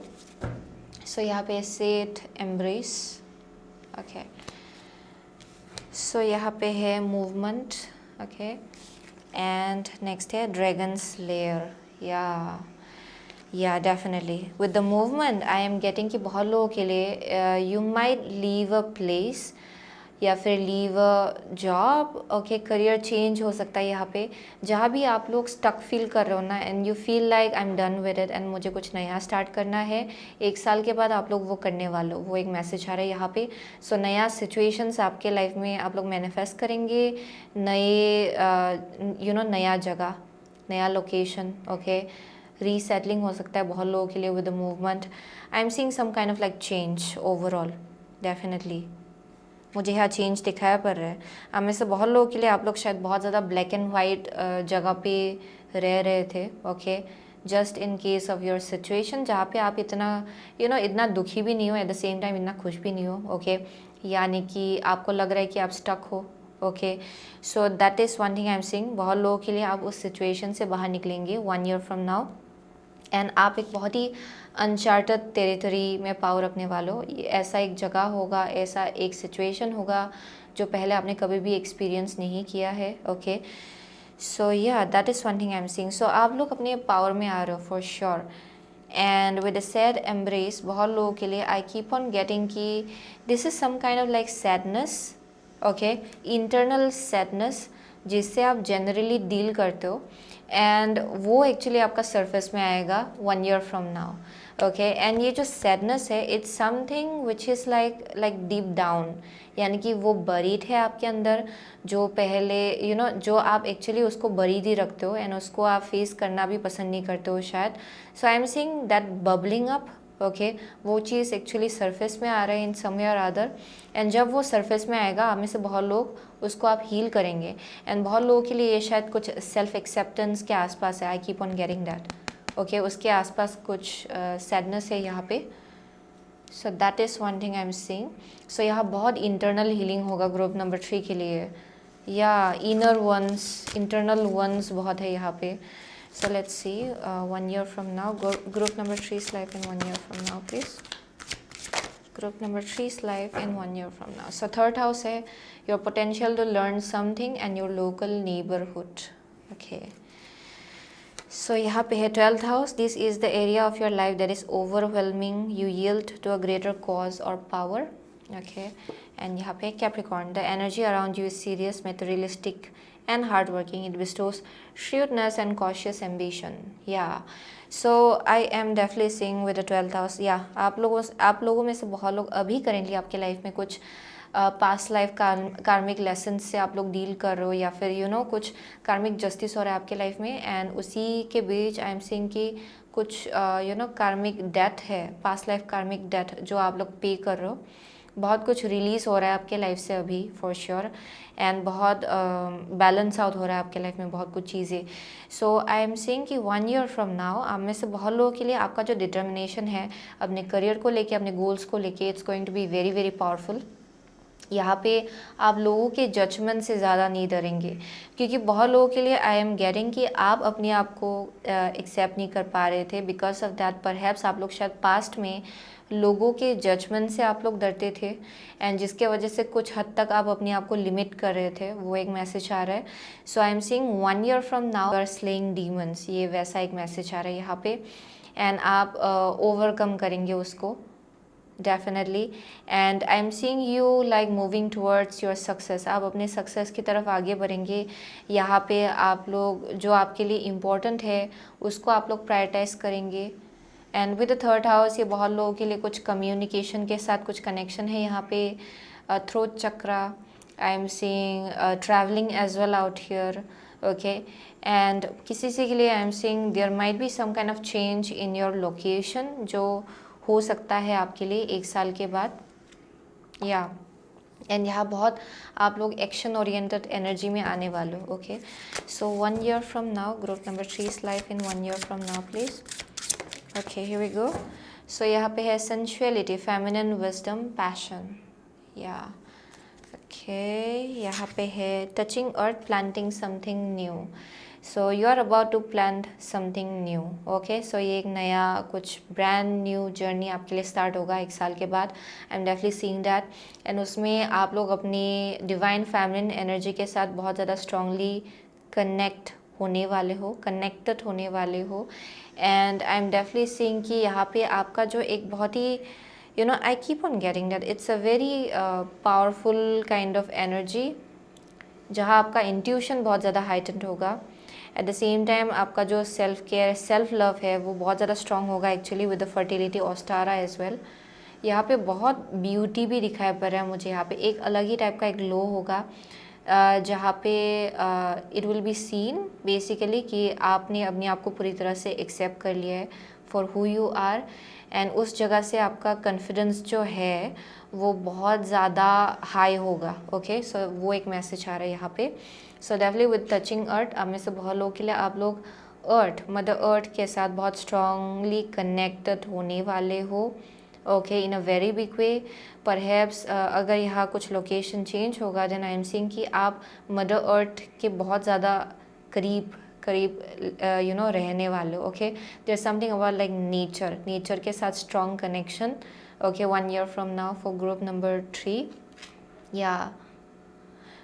So यहाँ पे say it, embrace. Okay. So यहाँ पे है movement. Okay. And next है dragon slayer. Yeah, definitely. With the movement, I am getting कि बहुत लोगों के लिए you might leave a place या फिर leave a job. Okay, career change हो सकता है यहाँ पे. जहाँ भी आप लोग stuck feel कर रहे हो ना and you feel like I'm done with it and मुझे कुछ नया start करना है, 1 साल के बाद आप लोग वो करने वाले हो. वो एक मैसेज आ रहा है यहाँ पे. सो नया सिचुएशंस आपके लाइफ में आप लोग मैनिफेस्ट करेंगे. नए नया जगह, नया लोकेशन. ओके, रीसेटलिंग हो सकता है बहुत लोगों के लिए with the movement. I am seeing some kind of like change overall. Definitely मुझे यहाँ चेंज दिखाया पड़ रहा है. आप में से बहुत लोगों के लिए आप लोग शायद बहुत ज़्यादा ब्लैक एंड वाइट जगह पे रह रहे थे. Okay, just in case of your situation जहाँ पे आप इतना इतना दुखी भी नहीं हो, एट द सेम टाइम इतना खुश भी नहीं हो. ओके, यानी कि आपको लग रहा है कि आप स्टक हो. Okay, so that is one thing I am seeing. बहुत लोगों के लिए आप उस सिचुएशन से बाहर निकलेंगे 1 year from now एंड आप एक बहुत ही अनचार्टेड टेरिटरी में पाँव रखने वाले हो. ऐसा एक जगह होगा, ऐसा एक सिचुएशन होगा जो पहले आपने कभी भी एक्सपीरियंस नहीं किया है. Okay, so yeah that is one thing I am seeing. So आप लोग अपने पावर में आ रहे हो for sure. And with a sad embrace बहुत लोगों के लिए आई कीप ऑन गेटिंग कि this is some kind of like sadness. Okay, internal sadness जिससे आप जनरली डील करते हो, एंड वो एक्चुअली आपका सरफेस में आएगा 1 year from now, okay. And ये जो सैडनेस है, it's something which is like deep down, यानी कि वो बरीड है आपके अंदर, जो पहले जो आप एक्चुअली उसको बरीड ही रखते हो एंड उसको आप फेस करना भी पसंद नहीं करते हो शायद। So I am seeing that bubbling up, okay. वो चीज़ एक्चुअली सरफेस में आ रहा है इन सम वे और अदर, एंड जब वो सरफेस में आएगा, आप में से बहुत लोग उसको आप हील करेंगे, एंड बहुत लोगों के लिए ये शायद कुछ सेल्फ एक्सेप्टेंस के आसपास है। I keep on getting that, okay. उसके आसपास कुछ सैडनेस है यहाँ पे। So that is one thing I am seeing. So यहाँ बहुत इंटरनल हीलिंग होगा ग्रुप नंबर 3 के लिए, या इनर वंस, इंटरनल वंस बहुत है यहाँ पे। सो let's C 1 year from now, group number 3's life in 1 year from now please. Group number 3's life in 1 year from now. So third house है your potential to learn something and your local neighborhood, okay. So यहाँ पे है 12th house, this is the area of your life that is overwhelming, you yield to a greater cause or power, okay. And यहाँ पे Capricorn, the energy around you is serious, materialistic and hardworking, it bestows shrewdness and cautious ambition, yeah. So I am definitely seeing with the 12th house, या आप लोगों में से बहुत लोग अभी करेंटली आपके लाइफ में कुछ पास्ट लाइफ कार्मिक लेसन से आप लोग डील कर रहे हो, या फिर कुछ कार्मिक जस्टिस हो रहा है आपके लाइफ में, एंड उसी के बीच आई एम सीइंग कि कुछ कार्मिक डेथ है, पास्ट लाइफ कार्मिक डेथ जो आप लोग पे कर रहे हो। बहुत कुछ रिलीज़ हो रहा है आपके लाइफ से अभी फॉर श्योर, एंड बहुत बैलेंस आउट हो रहा है आपके लाइफ में बहुत कुछ चीज़ें। सो आई एम सेइंग कि 1 year फ्रॉम नाउ आप में से बहुत लोगों के लिए आपका जो डिटर्मिनेशन है अपने करियर को लेके, अपने गोल्स को लेके, it's going to be very very powerful. यहाँ पे आप लोगों के जजमेंट से ज़्यादा नहीं डरेंगे, क्योंकि बहुत लोगों के लिए आई एम गेटिंग कि आप अपने आप को एक्सेप्ट नहीं कर पा रहे थे, बिकॉज ऑफ दैट परहैप्स आप लोग शायद पास्ट में लोगों के जजमेंट से आप लोग डरते थे, एंड जिसके वजह से कुछ हद तक आप अपने आप को लिमिट कर रहे थे। वो एक मैसेज आ रहा है। So I am seeing 1 year from now are slaying demons, ये वैसा एक मैसेज आ रहा है यहाँ पे, एंड आप ओवरकम करेंगे उसको definitely. And I am seeing you like moving towards your success, आप अपने सक्सेस की तरफ आगे बढ़ेंगे। यहाँ पे आप लोग जो आपके लिए इम्पोर्टेंट है उसको आप लोग प्रायोरिटाइज करेंगे। And with the third house ये बहुत लोगों के लिए कुछ कम्युनिकेशन के साथ कुछ कनेक्शन है यहाँ पे। Throat chakra, I am seeing travelling as well out here, okay. And किसी से के लिए I am seeing there might be some kind of change in your location, जो हो सकता है आपके लिए 1 साल के बाद, या एंड यहाँ बहुत आप लोग एक्शन ओरिएंटेड एनर्जी में आने वाले हो, okay. So 1 year from now, group number 3's life in 1 year from now please, okay. Here we go. So यहाँ पे है sensuality, feminine wisdom, passion, yeah okay. यहाँ पे है touching earth, planting something new, so you are about to plant something new, okay. So ये एक नया कुछ ब्रांड न्यू जर्नी आपके लिए स्टार्ट होगा 1 साल के बाद। I am definitely seeing that, and उसमें आप लोग अपनी डिवाइन फेमिनिन एनर्जी के साथ बहुत ज़्यादा स्ट्रांगली कनेक्टेड होने वाले हो। And I am definitely seeing कि यहाँ पे आपका जो एक बहुत ही I keep on getting that it's a very powerful kind of energy, जहाँ आपका इंट्यूशन बहुत ज़्यादा हाइटेंड होगा। एट द सेम टाइम आपका जो सेल्फ केयर, सेल्फ लव है वो बहुत ज़्यादा स्ट्रॉन्ग होगा actually with the fertility Ostara as well. यहाँ पे बहुत ब्यूटी भी दिखाई पड़ रहा है मुझे। यहाँ पे एक अलग ही टाइप का एक ग्लो होगा, जहाँ पे it will be seen basically कि आपने अपने आप को पूरी तरह से एक्सेप्ट कर लिया है for who you are, and उस जगह से आपका कॉन्फिडेंस जो है वो बहुत ज़्यादा हाई होगा, ओके। सो वो एक मैसेज आ रहा है यहाँ पे। सो डेफिनेटली विद टचिंग अर्थ, आप में से बहुत लोगों के लिए आप लोग अर्थ, मदर अर्थ के साथ बहुत स्ट्रांगली कनेक्टेड होने वाले हो, okay, in a very big way. Perhaps अगर यहाँ कुछ लोकेशन चेंज होगा, देन आई एम सीइंग कि आप मदर अर्थ के बहुत ज़्यादा करीब रहने वाले हो, okay. There something about like nature के साथ strong connection, okay. 1 year from now for group number 3, या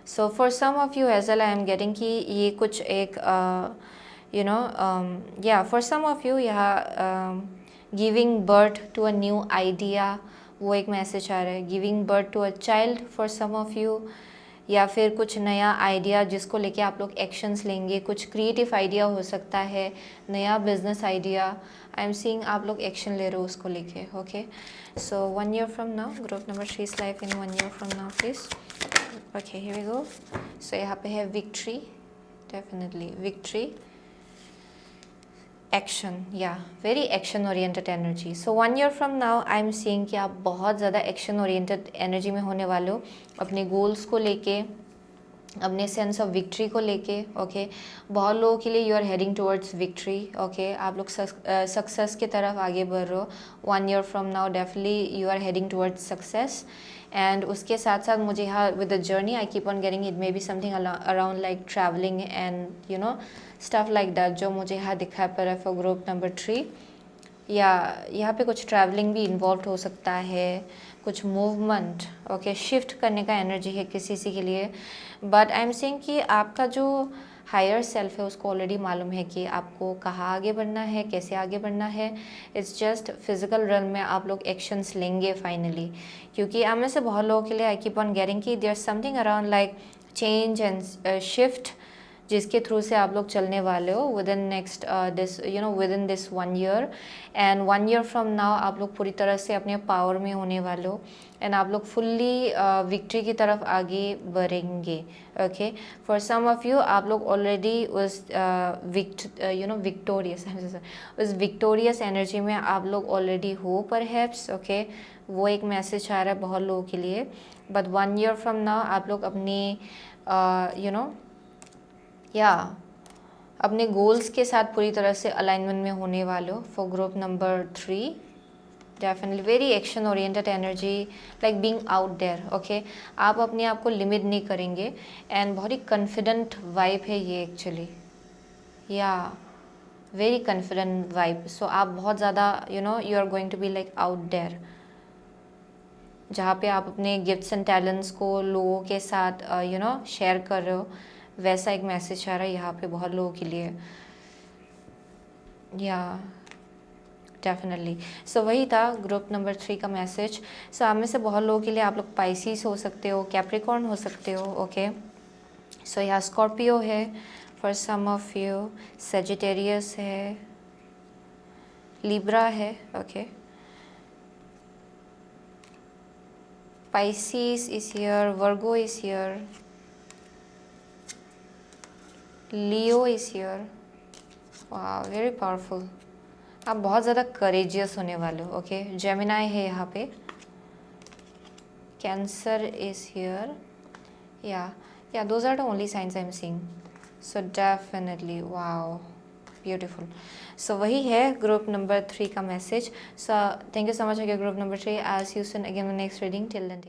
so for some of you as well I am getting कि ये कुछ एक या फॉर सम ऑफ यू यहाँ giving birth to a new idea, वो एक मैसेज आ रहा है। Giving birth to a child for some of you, या फिर कुछ नया आइडिया जिसको लेके आप लोग एक्शंस लेंगे, कुछ क्रिएटिव आइडिया हो सकता है, नया business idea. I am seeing आप लोग एक्शन ले रहे हो उसको लेके। Okay, so 1 year from now, group number 3 life in 1 year from now please. Okay, here we go. So यहाँ पे है victory, definitely victory, action, yeah very action oriented energy. So 1 year from now I am seeing कि आप बहुत ज़्यादा action oriented energy में होने वाले हो, अपने गोल्स को लेके, अपने सेंस ऑफ विक्ट्री को लेके। ओके, बहुत लोगों के लिए you are heading towards victory. Okay, आप लोग सक्सेस की तरफ आगे बढ़ रहे हो। 1 year from now definitely you are heading towards success. And उसके साथ साथ मुझे यहाँ with the journey I keep on getting it may be something around like travelling and you know stuff like that, जो मुझे यहाँ दिखा पर है फॉर ग्रुप नंबर 3। या यहाँ पे कुछ ट्रैवलिंग भी इन्वॉल्व हो सकता है, कुछ मूवमेंट, ओके, शिफ्ट करने का एनर्जी है किसी के लिए। बट आई एम सेइंग कि आपका जो हायर सेल्फ है उसको ऑलरेडी मालूम है कि आपको कहाँ आगे बढ़ना है, कैसे आगे बढ़ना है। इट्स जस्ट फिजिकल रन में आप लोग एक्शंस लेंगे फाइनली, क्योंकि आप में से बहुत लोगों के लिए आई कीप ऑन गेटिंग कि there something around like change and shift जिसके थ्रू से आप लोग चलने वाले हो within next this you know within this 1 year। And 1 year from now आप लोग पूरी तरह से अपने पावर में होने वाले हो एंड आप लोग फुल्ली विक्ट्री की तरफ आगे बढ़ेंगे। Okay, for some of you आप लोग ऑलरेडी उस विक्टोरियस उस विक्टोरियस एनर्जी में आप लोग ऑलरेडी हो परहैप्स। ओके, वो एक मैसेज आ रहा है बहुत लोगों के लिए। बट 1 year फ्रॉम नाउ आप लोग अपनी अपने गोल्स के साथ पूरी तरह से अलाइनमेंट में होने वाले हो for group number 3। Definitely very action oriented energy, like being out there. Okay, आप अपने आप को लिमिट नहीं करेंगे एंड बहुत ही कॉन्फिडेंट वाइब है ये एक्चुअली, या वेरी कॉन्फिडेंट वाइब। सो आप बहुत ज़्यादा you are going to be like out there, जहाँ पे आप अपने गिफ्ट्स एंड टैलेंट्स को लोगों के साथ शेयर कर रहे हो, वैसा एक मैसेज आ रहा है यहाँ पे बहुत लोगों के लिए। या डेफिनेटली, सो वही था ग्रुप नंबर 3 का मैसेज। सो आप में से बहुत लोगों के लिए आप लोग पाइसिस हो सकते हो, कैप्रिकॉर्न हो सकते हो। ओके, सो यहाँ स्कॉर्पियो है for some of you, Sagittarius है, लिब्रा है। Okay, Pisces is here, Virgo is here, Leo is here. Wow, very powerful. आप बहुत ज़्यादा करेजियस होने वाले हो। ओके, जेमिनाई है यहाँ पे, Cancer is here. Yeah those are the only signs I am seeing. So definitely wow, beautiful. So वही है ग्रुप नंबर 3 का message. So thank you so much group number 3। I see you soon again next reading. Till then